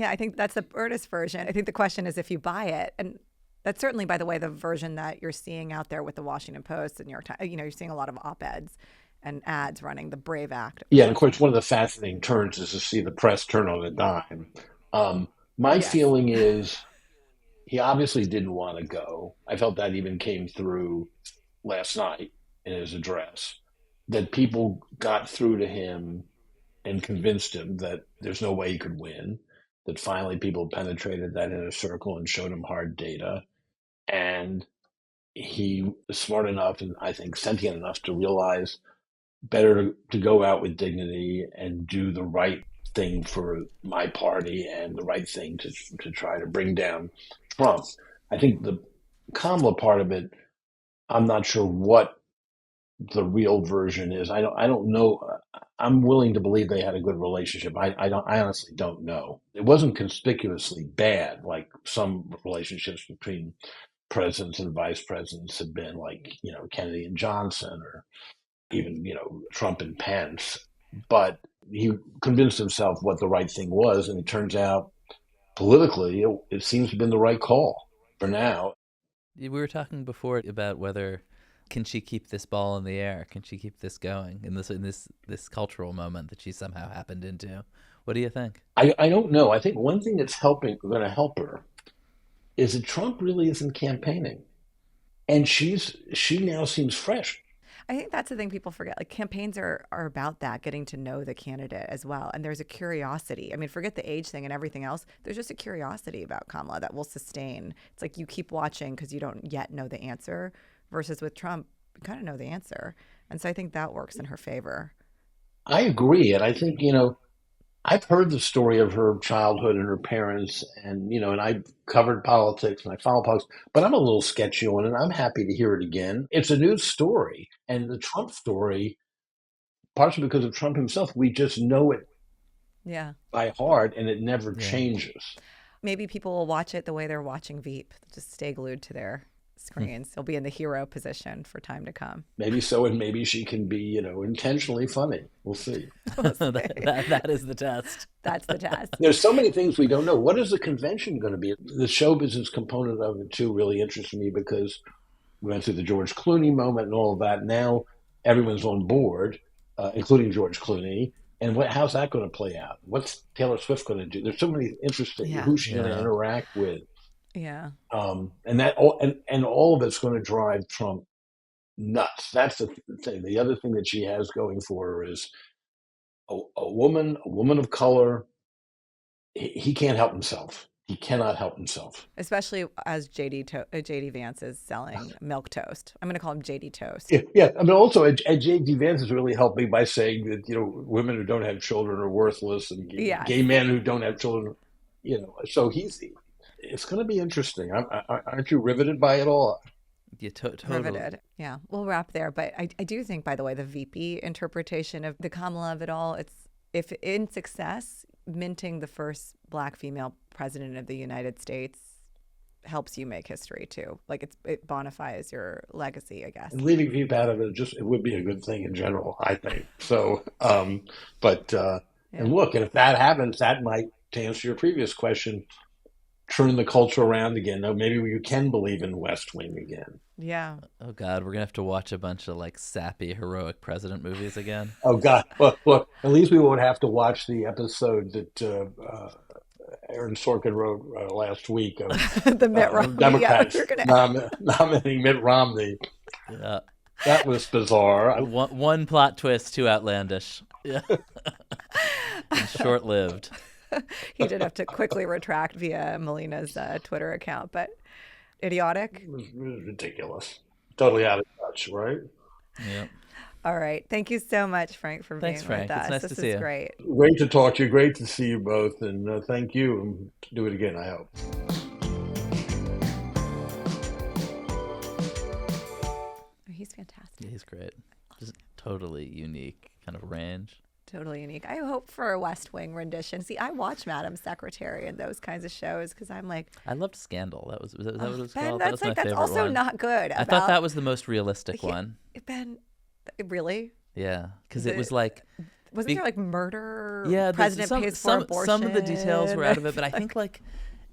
I think that's the Earnest version. I think the question is if you buy it, and that's certainly, by the way, the version that you're seeing out there with the Washington Post and New York Times. You know, you're seeing a lot of op-eds and ads running the Brave Act. Yeah, and of course, one of the fascinating turns is to see the press turn on a dime. My feeling is he obviously didn't want to go. I felt that even came through last night in his address, that people got through to him and convinced him that there's no way he could win, that finally people penetrated that inner circle and showed him hard data. And he was smart enough and I think sentient enough to realize better to go out with dignity and do the right thing for my party and the right thing to try to bring down Trump. I think the Kamala part of it, I'm not sure what the real version is. I don't know. I'm willing to believe they had a good relationship. I honestly don't know. It wasn't conspicuously bad like some relationships between presidents and vice presidents have been, like, you know, Kennedy and Johnson, or even, you know, Trump and Pence. But he convinced himself what the right thing was, and it turns out politically it seems to have been the right call for now. We were talking before about whether can she keep this ball in the air? Can she keep this going in this cultural moment that she somehow happened into? What do you think? I don't know. I think one thing that's going to help her is that Trump really isn't campaigning, and she now seems fresh. I think that's the thing people forget. Like, campaigns are about that, getting to know the candidate as well. And there's a curiosity. I mean, forget the age thing and everything else. There's just a curiosity about Kamala that will sustain. It's like you keep watching because you don't yet know the answer, versus with Trump, you kind of know the answer. And so I think that works in her favor. I agree. And I think, you know, I've heard the story of her childhood and her parents, and, you know, and I've covered politics and I follow politics, but I'm a little sketchy on it. I'm happy to hear it again. It's a new story. And the Trump story, partially because of Trump himself, we just know it by heart, and it never changes. Maybe people will watch it the way they're watching Veep. Just stay glued to their screens. They'll be in the hero position for time to come. Maybe so, and maybe she can be, you know, intentionally funny. We'll see. That is the test. That's the test. There's so many things we don't know. What is the convention going to be? The show business component of it, too, really interests me, because we went through the George Clooney moment and all of that. Now everyone's on board, including George Clooney. And how's that going to play out? What's Taylor Swift going to do? There's so many interesting who's she going to interact with. Yeah. And that all of it's going to drive Trump nuts. That's the thing. The other thing that she has going for her is a woman of color. He can't help himself. He cannot help himself. Especially as JD Vance is selling milk toast. I'm going to call him JD Toast. Yeah. I mean, also, JD Vance is really helping by saying that, you know, women who don't have children are worthless, and gay men who don't have children, you know. So it's going to be interesting. Aren't you riveted by it all? Yeah, totally. Riveted. Yeah, we'll wrap there. But I do think, by the way, the VP interpretation of the Kamala of it all, it's, if in success, minting the first Black female president of the United States helps you make history too. Like, it bonifies your legacy, I guess. And leaving Veep out of it, it would be a good thing in general, I think. So, and look, and if that happens, that might, to answer your previous question, turn the culture around again. Now, maybe you can believe in West Wing again. Yeah. Oh, God, we're going to have to watch a bunch of, like, sappy, heroic president movies again. Oh, God. Look, at least we won't have to watch the episode that Aaron Sorkin wrote last week of the Mitt Romney. Democrats nominating Mitt Romney. Yeah. That was bizarre. One plot twist, too outlandish. Yeah. Short-lived. He did have to quickly retract via Melina's Twitter account, but idiotic. It was ridiculous. Totally out of touch, right? Yeah. All right. Thank you so much, Frank, for being with us. It's nice this to see is you. great. Great to talk to you. Great to see you both. And thank you. And do it again, I hope. Oh, he's fantastic. Yeah, he's great. Just totally unique kind of range. Totally unique. I hope for a West Wing rendition. See, I watch Madam Secretary and those kinds of shows because I'm like, I loved Scandal. Was that what it was Ben, called? that's that was my favorite also one. not good. I thought that was the most realistic one. Ben, really? Yeah, because it was like. Wasn't there like murder? Yeah, President pays for abortion. Some of the details were out of it, but I think like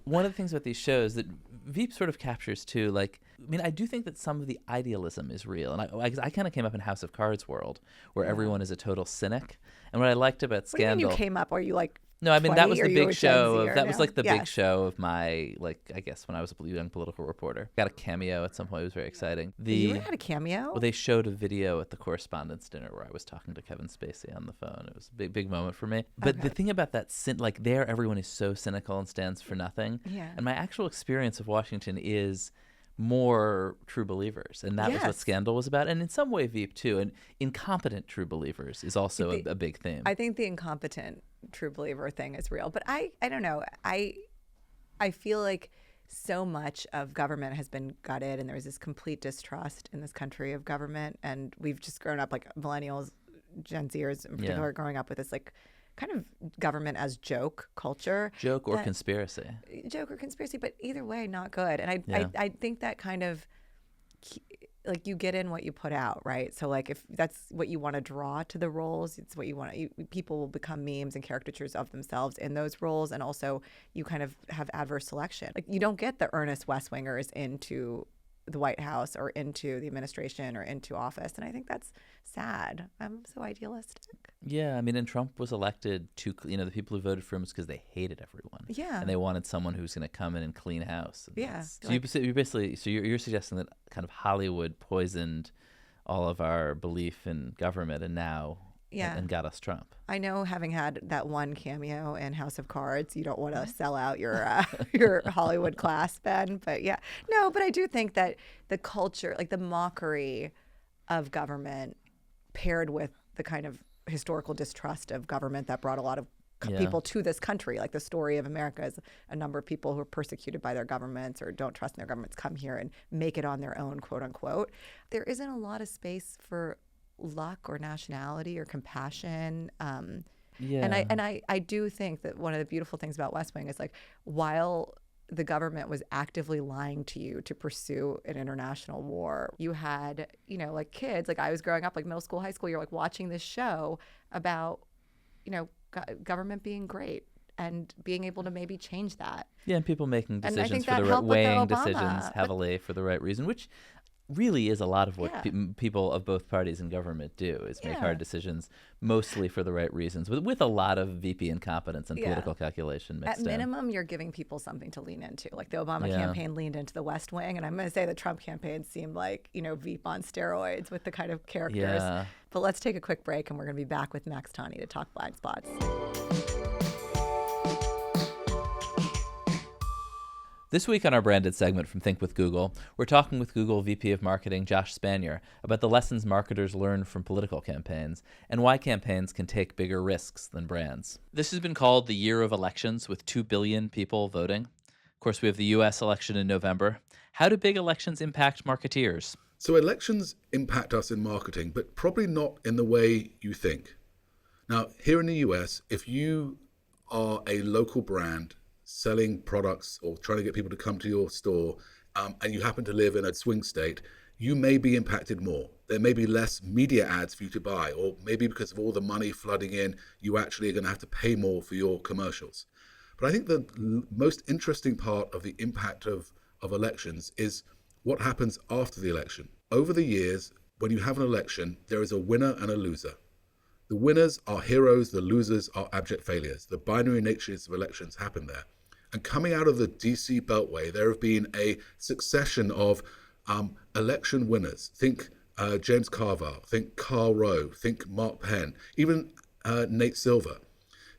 one of the things about these shows that Veep sort of captures too, like, I mean, I do think that some of the idealism is real, and I kind of came up in House of Cards world where everyone is a total cynic, and what I liked about Scandal. What do you mean you came up? Are you like? No, I mean that was the big show. That was like the big Yes. show of my, like, I guess when I was a young political reporter. Got a cameo at some point. It was very exciting. You had a cameo? Well, they showed a video at the correspondence dinner where I was talking to Kevin Spacey on the phone. It was a big moment for me. But the thing about that, like there, everyone is so cynical and stands for nothing. Yeah. And my actual experience of Washington is more true believers, and that was what Scandal was about, and in some way Veep too. And incompetent true believers is also a big theme. I think the incompetent true believer thing is real, but I don't know. I feel like so much of government has been gutted, and there's this complete distrust in this country of government, and we've just grown up, like millennials, Gen Zers in particular, growing up with this like kind of government as joke culture. Joke or conspiracy. Joke or conspiracy, but either way, not good. And I think that kind of, like, you get in what you put out, right? So like if that's what you want to draw to the roles, it's what you want to, people will become memes and caricatures of themselves in those roles. And also you kind of have adverse selection. Like you don't get the earnest West Wingers into the White House or into the administration or into office. And I think that's sad. I'm so idealistic. Yeah, I mean, and Trump was elected to, the people who voted for him was because they hated everyone. Yeah. And they wanted someone who's going to come in and clean house. And Yeah. So you basically, you're suggesting that kind of Hollywood poisoned all of our belief in government and now and got us Trump. I know, having had that one cameo in House of Cards, you don't want to sell out your Hollywood class, Ben. But yeah, no, but I do think that the culture, like the mockery of government paired with the kind of historical distrust of government that brought a lot of people to this country. Like the story of America is a number of people who are persecuted by their governments or don't trust in their governments come here and make it on their own, quote unquote. There isn't a lot of space for luck or nationality or compassion. And I do think that one of the beautiful things about West Wing is, like, while the government was actively lying to you to pursue an international war, you had, like kids, like I was growing up, like middle school, high school, you're like watching this show about, government being great and being able to maybe change that. Yeah, and people making decisions for that the right, helped with the weighing Obama, decisions heavily for the right reason, which really is a lot of what people of both parties in government do, is make hard decisions mostly for the right reasons, with a lot of VP incompetence and political calculation mixed in. At minimum, you're giving people something to lean into. Like the Obama campaign leaned into the West Wing, and I'm going to say the Trump campaign seemed like, Veep on steroids with the kind of characters. Yeah. But let's take a quick break, and we're going to be back with Max Tani to talk Blindspots. This week on our branded segment from Think with Google, we're talking with Google VP of Marketing Josh Spanier about the lessons marketers learn from political campaigns and why campaigns can take bigger risks than brands. This has been called the year of elections, with 2 billion people voting. Of course, we have the U.S. election in November. How do big elections impact marketeers? So elections impact us in marketing, but probably not in the way you think. Now, here in the U.S., if you are a local brand selling products or trying to get people to come to your store, and you happen to live in a swing state, you may be impacted more. There may be less media ads for you to buy, or maybe because of all the money flooding in, you actually are going to have to pay more for your commercials. But I think the most interesting part of the impact of elections is what happens after the election. Over the years, when you have an election, there is a winner and a loser. The winners are heroes, the losers are abject failures. The binary natures of elections happen there. And coming out of the DC Beltway, there have been a succession of election winners. Think James Carville, think Karl Rove, think Mark Penn, even Nate Silver.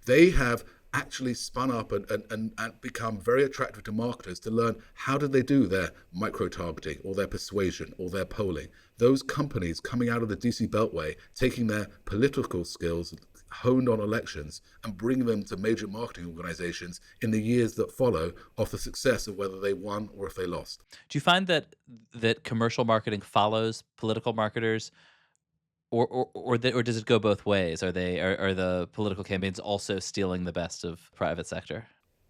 They have actually spun up and become very attractive to marketers to learn how did they do their micro-targeting or their persuasion or their polling. Those companies coming out of the DC Beltway, taking their political skills honed on elections and bringing them to major marketing organizations in the years that follow off the success of whether they won or if they lost. Do you find that commercial marketing follows political marketers Or does it go both ways? Are the political campaigns also stealing the best of private sector?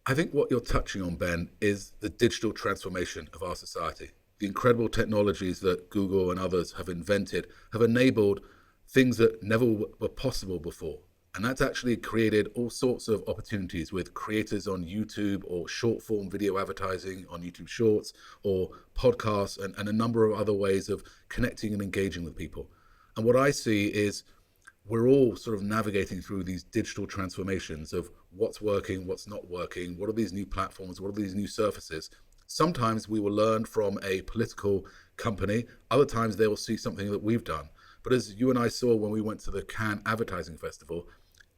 I think what you're touching on, Ben, is the digital transformation of our society. The incredible technologies that Google and others have invented have enabled things that never were possible before. And that's actually created all sorts of opportunities with creators on YouTube or short form video advertising on YouTube Shorts or podcasts and a number of other ways of connecting and engaging with people. And what I see is we're all sort of navigating through these digital transformations of what's working, what's not working, what are these new platforms, what are these new surfaces. Sometimes we will learn from a political company, other times they will see something that we've done. But as you and I saw when we went to the Cannes Advertising Festival,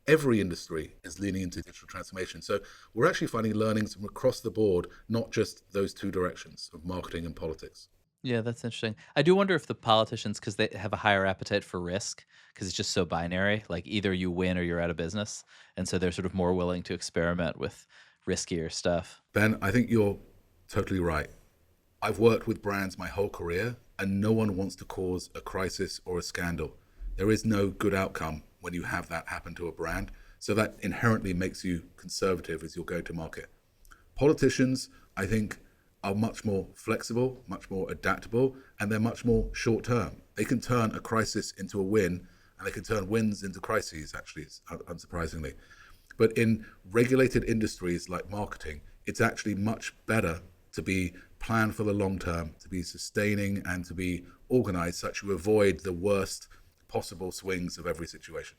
every industry is leaning into digital transformation. So we're actually finding learnings from across the board, not just those two directions of marketing and politics. Yeah, that's interesting. I do wonder if the politicians, because they have a higher appetite for risk, because it's just so binary, like either you win or you're out of business. And so they're sort of more willing to experiment with riskier stuff. Ben, I think you're totally right. I've worked with brands my whole career, and no one wants to cause a crisis or a scandal. There is no good outcome when you have that happen to a brand. So that inherently makes you conservative as you're going to market. Politicians, I think, are much more flexible, much more adaptable, and they're much more short term. They can turn a crisis into a win, and they can turn wins into crises, actually, unsurprisingly. But in regulated industries like marketing, it's actually much better to be planned for the long term, to be sustaining and to be organized such you avoid the worst possible swings of every situation.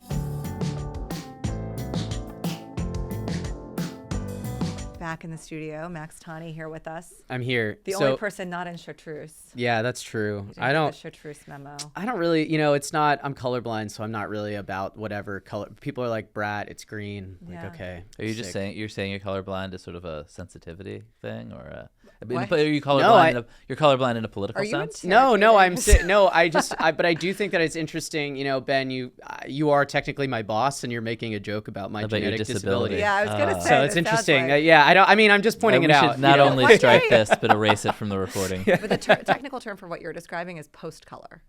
Back in the studio, Max Tani here with us. I'm here. The only person not in chartreuse. Yeah, that's true. I don't. The chartreuse memo. I don't really, it's not. I'm colorblind, so I'm not really about whatever color. People are like, brat, it's green. Yeah. Like, okay. Are you just saying you're colorblind is sort of a sensitivity thing, or what? Are you colorblind? No, you're colorblind in a political sense. No, but I do think that it's interesting. Ben, you are technically my boss, and you're making a joke about my genetic disability. Yeah, I was gonna say. So it's interesting. I'm just pointing it out. We should not only strike this, but erase it from the recording. But the technical term for what you're describing is post-color.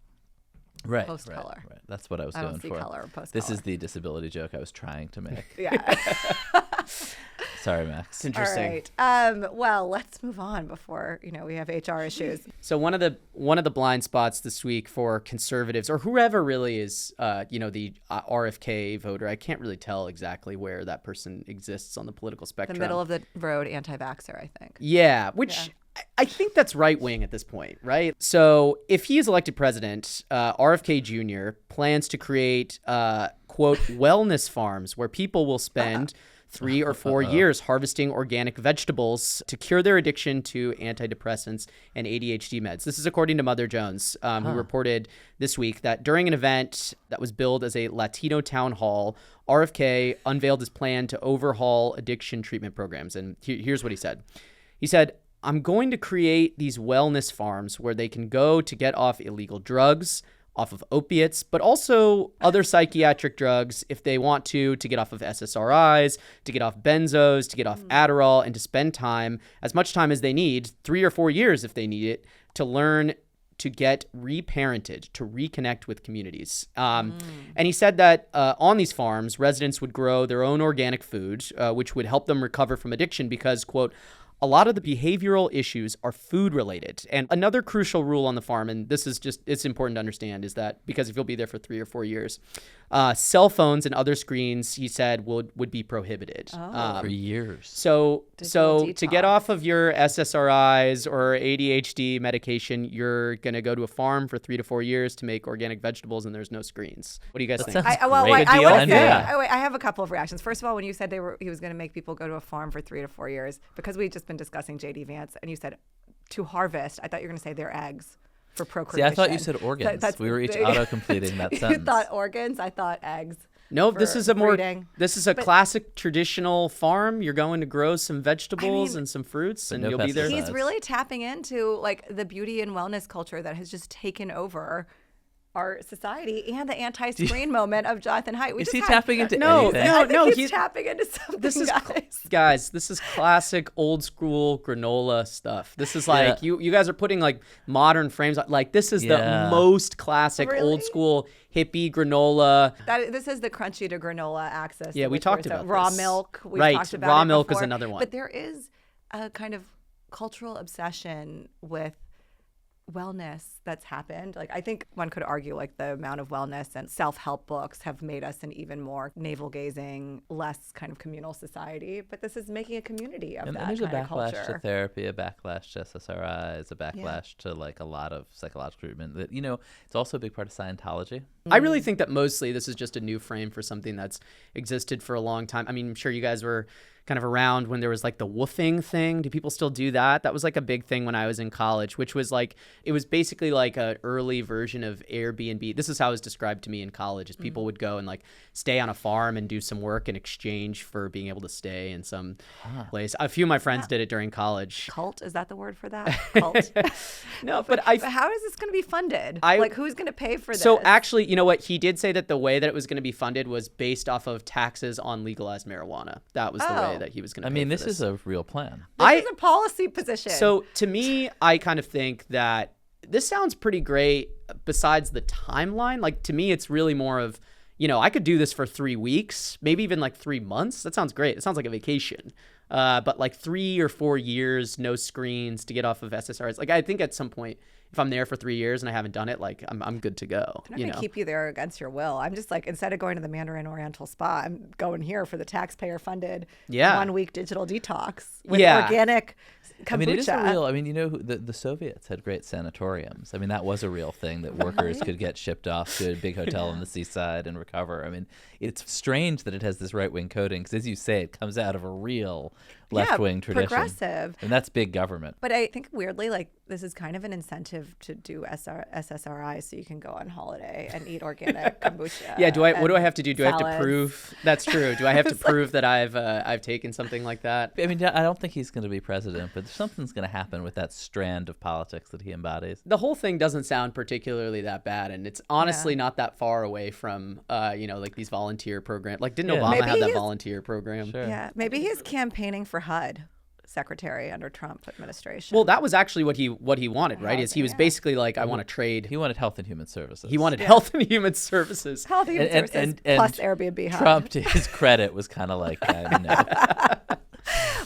Right. Post-color. Right. That's what I was going for. I don't see color or post-color. This is the disability joke I was trying to make. Yeah. Sorry, Max. It's interesting. All right. Well, let's move on before we have HR issues. So one of the blind spots this week for conservatives or whoever really is, the RFK voter. I can't really tell exactly where that person exists on the political spectrum. The middle of the road anti-vaxxer, I think. Yeah, which. Yeah. I think that's right wing at this point, right? So if he is elected president, RFK Jr. plans to create, quote, wellness farms where people will spend 3 or 4 years harvesting organic vegetables to cure their addiction to antidepressants and ADHD meds. This is according to Mother Jones, who reported this week that during an event that was billed as a Latino town hall, RFK unveiled his plan to overhaul addiction treatment programs. And here's what he said. He said, I'm going to create these wellness farms where they can go to get off illegal drugs, off of opiates, but also other psychiatric drugs if they want to get off of SSRIs, to get off benzos, to get off Adderall, and to spend time, as much time as they need, 3 or 4 years if they need it, to learn to get reparented, to reconnect with communities. And he said that on these farms, residents would grow their own organic food, which would help them recover from addiction because, quote, a lot of the behavioral issues are food related. And another crucial rule on the farm, and this is just, it's important to understand, is that because if you'll be there for 3 or 4 years, cell phones and other screens, he said, would be prohibited. For years. So to get off of your SSRIs or ADHD medication, you're going to go to a farm for 3 to 4 years to make organic vegetables and there's no screens. What do you guys think? I have a couple of reactions. First of all, when you said he was going to make people go to a farm for 3 to 4 years, because we just been discussing J.D. Vance, and you said to harvest, I thought you were going to say their eggs for procreation. See, I thought you said organs. We were each auto-completing that sentence. You thought organs, I thought eggs. No, this is a classic traditional farm. You're going to grow some vegetables and some fruits, and you'll be there. He's really tapping into like the beauty and wellness culture that has just taken over our society and the anti-screen moment of Jonathan Haidt. Is he tapping into anything? No, he's tapping into something. This is guys. This is classic old school granola stuff. This is like you guys are putting like modern frames. Like this is the most classic old school hippie granola. This is the crunchy to granola axis. Yeah, we talked about raw this. milk. We right, talked about raw it milk before. is another one. But there is a kind of cultural obsession with wellness that's happened. Like I think one could argue like the amount of wellness and self-help books have made us an even more navel-gazing, less kind of communal society. But this is making a community of and that there's kind a of backlash culture. to therapy, a backlash to SSRIs, a backlash to like a lot of psychological treatment. That it's also a big part of Scientology. I really think that mostly this is just a new frame for something that's existed for a long time. I mean, I'm sure you guys were kind of around when there was like the woofing thing. Do people still do that? That was like a big thing when I was in college, which was like, it was basically like an early version of Airbnb. This is how it was described to me in college, is people would go and like stay on a farm and do some work in exchange for being able to stay in some place. A few of my friends did it during college. Cult, is that the word for that? Cult? No, but how is this going to be funded? Like who's going to pay for this? So actually, you know what? He did say that the way that it was going to be funded was based off of taxes on legalized marijuana. That was the way that he was going to pay for this is a real plan. This is a policy position. So to me, I kind of think that this sounds pretty great besides the timeline. Like to me, it's really more of, I could do this for 3 weeks, maybe even like 3 months. That sounds great. It sounds like a vacation. But like 3 or 4 years, no screens to get off of SSRIs. Like I think at some point, if I'm there for 3 years and I haven't done it, like I'm good to go. They're not going to keep you there against your will. I'm just like, instead of going to the Mandarin Oriental Spa, I'm going here for the taxpayer-funded 1 week digital detox with organic kombucha. I mean, it is a real. The Soviets had great sanatoriums. I mean, that was a real thing that workers could get shipped off to a big hotel on the seaside and recover. I mean, it's strange that it has this right-wing coding because, as you say, it comes out of a real left-wing tradition. Progressive. And that's big government. But I think weirdly, like, this is kind of an incentive to do SSRI so you can go on holiday and eat organic kombucha. Yeah, what do I have to do? Do salads. I have to prove that's true? Do I have to prove that I've taken something like that? I mean, I don't think he's going to be president, but something's going to happen with that strand of politics that he embodies. The whole thing doesn't sound particularly that bad, and it's honestly not that far away from like these volunteer programs. Like, didn't Obama have that volunteer program? Sure. Yeah, maybe he's campaigning for HUD secretary under Trump administration. Well, that was actually what he wanted, right? He was basically like, I want to trade. He wanted Health and Human Services. He wanted Health and Human Services. Health and Human Services plus Airbnb HUD. Trump, to his credit, was kind of like, no.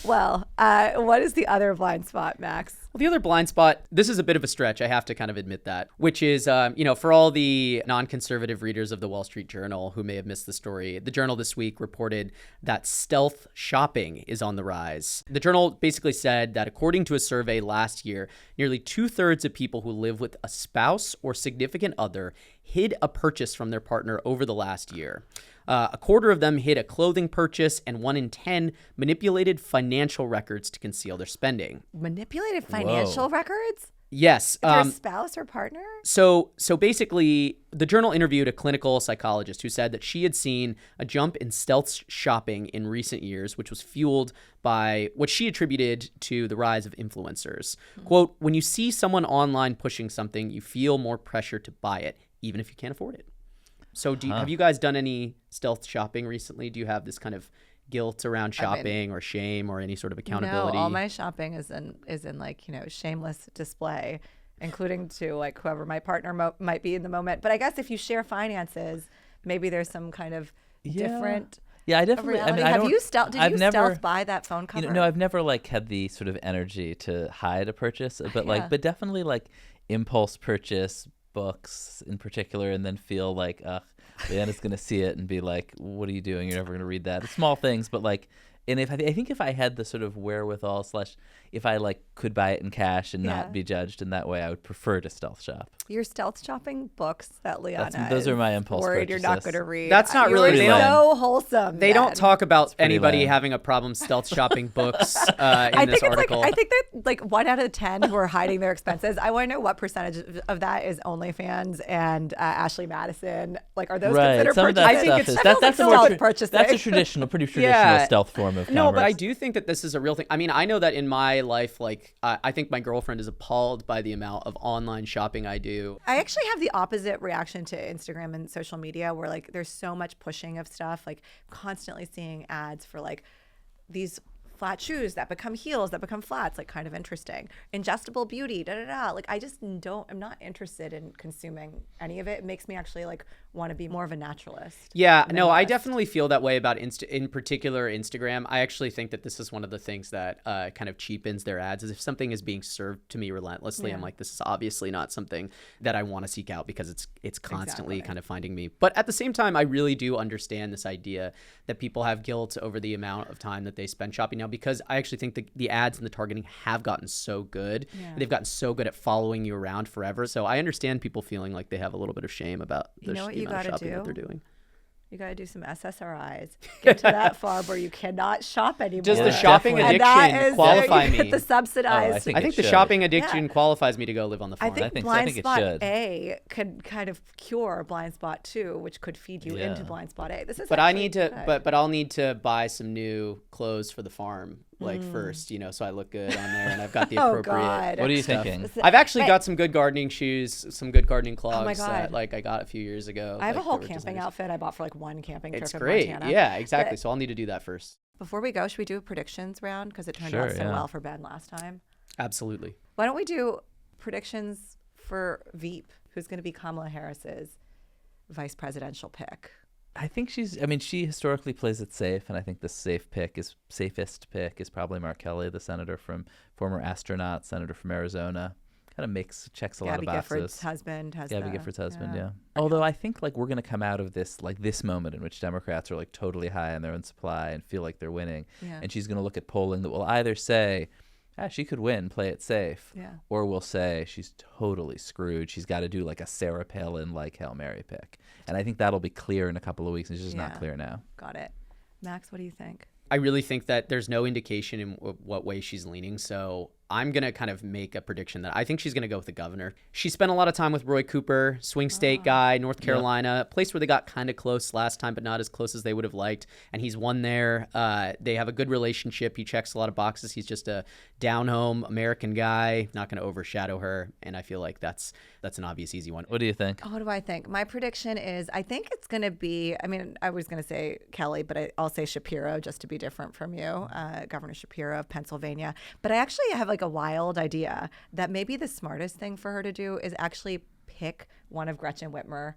Well, what is the other blind spot, Max? Well, the other blind spot, this is a bit of a stretch, I have to kind of admit that, which is, for all the non-conservative readers of the Wall Street Journal who may have missed the story, the Journal this week reported that stealth shopping is on the rise. The Journal basically said that according to a survey last year, nearly 2/3 of people who live with a spouse or significant other hid a purchase from their partner over the last year. A quarter of them hid a clothing purchase, and 1 in 10 manipulated financial records to conceal their spending. Manipulated financial records? Yes. Their spouse or partner? So basically, the Journal interviewed a clinical psychologist who said that she had seen a jump in stealth shopping in recent years, which was fueled by what she attributed to the rise of influencers. Quote, when you see someone online pushing something, you feel more pressure to buy it, even if you can't afford it. So have you guys done any stealth shopping recently? Do you have this kind of guilt around shopping or shame or any sort of accountability? No, all my shopping is in like, shameless display, including to like whoever my partner might be in the moment. But I guess if you share finances, maybe there's some kind of different. Yeah, I definitely. I mean, Did you stealth buy that phone cover? No, I've never like had the sort of energy to hide a purchase, but but definitely like impulse purchase books in particular, and then feel like, Leanna's gonna see it and be like, "What are you doing? You're never gonna read that." It's small things, but like, and I think if I had the sort of wherewithal / if I like could buy it in cash and not be judged in that way, I would prefer to stealth shop. You're stealth shopping books that Leanna those are my impulse worried purchases. You're not going to read. That's not really so wholesome. They don't talk about anybody having a problem stealth shopping books in this article. I think that like 1 out of 10 who are hiding their expenses. I want to know what percentage of that is OnlyFans and Ashley Madison. Like, are those considered purchases? I think that's a pretty traditional stealth form form of commerce. No, but I do think that this is a real thing. I mean, I know that in my life, like, I think my girlfriend is appalled by the amount of online shopping I do. I actually have the opposite reaction to Instagram and social media, where like there's so much pushing of stuff, like constantly seeing ads for like these flat shoes that become heels that become flats, like kind of interesting. Ingestible beauty, Like I just I'm not interested in consuming any of it. It makes me actually like want to be more of a naturalist. Yeah, no, I definitely feel that way about in particular Instagram. I actually think that this is one of the things that kind of cheapens their ads. Is if something is being served to me relentlessly, I'm like, this is obviously not something that I want to seek out because it's constantly kind of finding me. But at the same time, I really do understand this idea that people have guilt over the amount of time that they spend shopping now, because I actually think the ads and the targeting have gotten so good. And they've gotten so good at following you around forever. So I understand people feeling like they have a little bit of shame about the amount of shopping that they're doing. You got to do some SSRIs. Get to that far where you cannot shop anymore. Does the shopping addiction qualify me? The subsidized. I think the shopping addiction qualifies me to go live on the farm. I think Blindspot A could kind of cure Blindspot 2, which could feed you into Blindspot A. This is. But I need to. But I'll need to buy some new clothes for the farm. Like first, so I look good on there, and I've got the appropriate. What are you stuff. thinking? I've actually got some good gardening shoes, some good gardening clogs that like I got a few years ago. I have a whole camping outfit I bought for like one camping trip. It's in great. Montana. Yeah, exactly. So I'll need to do that first. Before we go, should we do a predictions round, because it turned out so well for Ben last time? Absolutely. Why don't we do predictions for Veep, who's going to be Kamala Harris's vice presidential pick? I think she historically plays it safe, and I think the safest pick is probably Mark Kelly, the former astronaut, senator from Arizona. Kind of checks a lot of boxes. Gifford's husband. Gabby Gifford's husband, yeah. Although I think like we're going to come out of this moment in which Democrats are like totally high on their own supply and feel like they're winning. Yeah. And she's going to look at polling that will either say, she could win, play it safe. Yeah. Or we'll say she's totally screwed. She's got to do like a Sarah Palin like Hail Mary pick. And I think that'll be clear in a couple of weeks. It's just not clear now. Got it. Max, what do you think? I really think that there's no indication in what way she's leaning. So I'm going to kind of make a prediction that I think she's going to go with the governor. She spent a lot of time with Roy Cooper, swing state guy, North Carolina, a place where they got kind of close last time, but not as close as they would have liked. And he's won there. They have a good relationship. He checks a lot of boxes. He's just a down-home American guy, not going to overshadow her. And I feel like that's an obvious, easy one. What do you think? What do I think? My prediction is I think it's going to be, I was going to say Kelly, but I'll say Shapiro just to be different from you, Governor Shapiro of Pennsylvania. But I actually have like a wild idea that maybe the smartest thing for her to do is actually pick one of Gretchen Whitmer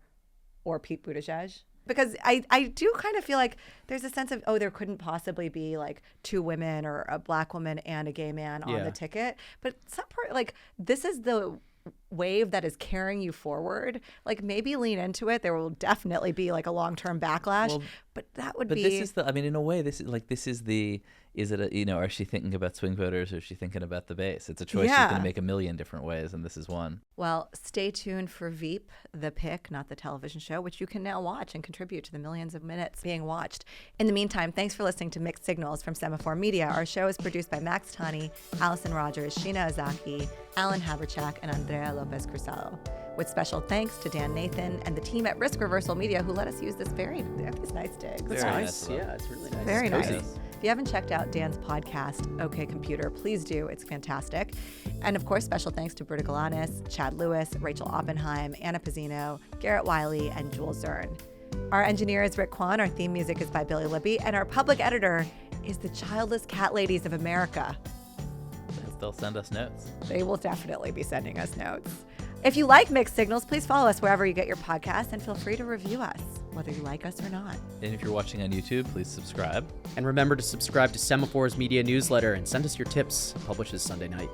or Pete Buttigieg. Because I do kind of feel like there's a sense of, there couldn't possibly be like two women or a black woman and a gay man on the ticket. But some part, like, this is the wave that is carrying you forward. Like, maybe lean into it. There will definitely be like a long-term backlash, but that would be. But this is in a way, is it is she thinking about swing voters or is she thinking about the base? It's a choice she's going to make a million different ways, and this is one. Well, stay tuned for Veep, the pick, not the television show, which you can now watch and contribute to the millions of minutes being watched. In the meantime, thanks for listening to Mixed Signals from Semafor Media. Our show is produced by Max Tani, Allison Rogers, Sheena Ozaki, Alan Haberchak, and Andrea Lopez Cruzado. With special thanks to Dan Nathan and the team at Risk Reversal Media who let us use this very nice digs. It's nice. Yeah, it's really nice. Very nice. If you haven't checked out Dan's podcast, OK Computer, please do. It's fantastic. And of course, special thanks to Britta Galanis, Chad Lewis, Rachel Oppenheim, Anna Pizzino, Garrett Wiley, and Jules Zern. Our engineer is Rick Kwan. Our theme music is by Billy Libby. And our public editor is the Childless Cat Ladies of America. They'll send us notes. They will definitely be sending us notes. If you like Mixed Signals, please follow us wherever you get your podcasts and feel free to review us, whether you like us or not. And if you're watching on YouTube, please subscribe. And remember to subscribe to Semafor's media newsletter and send us your tips. It publishes Sunday night.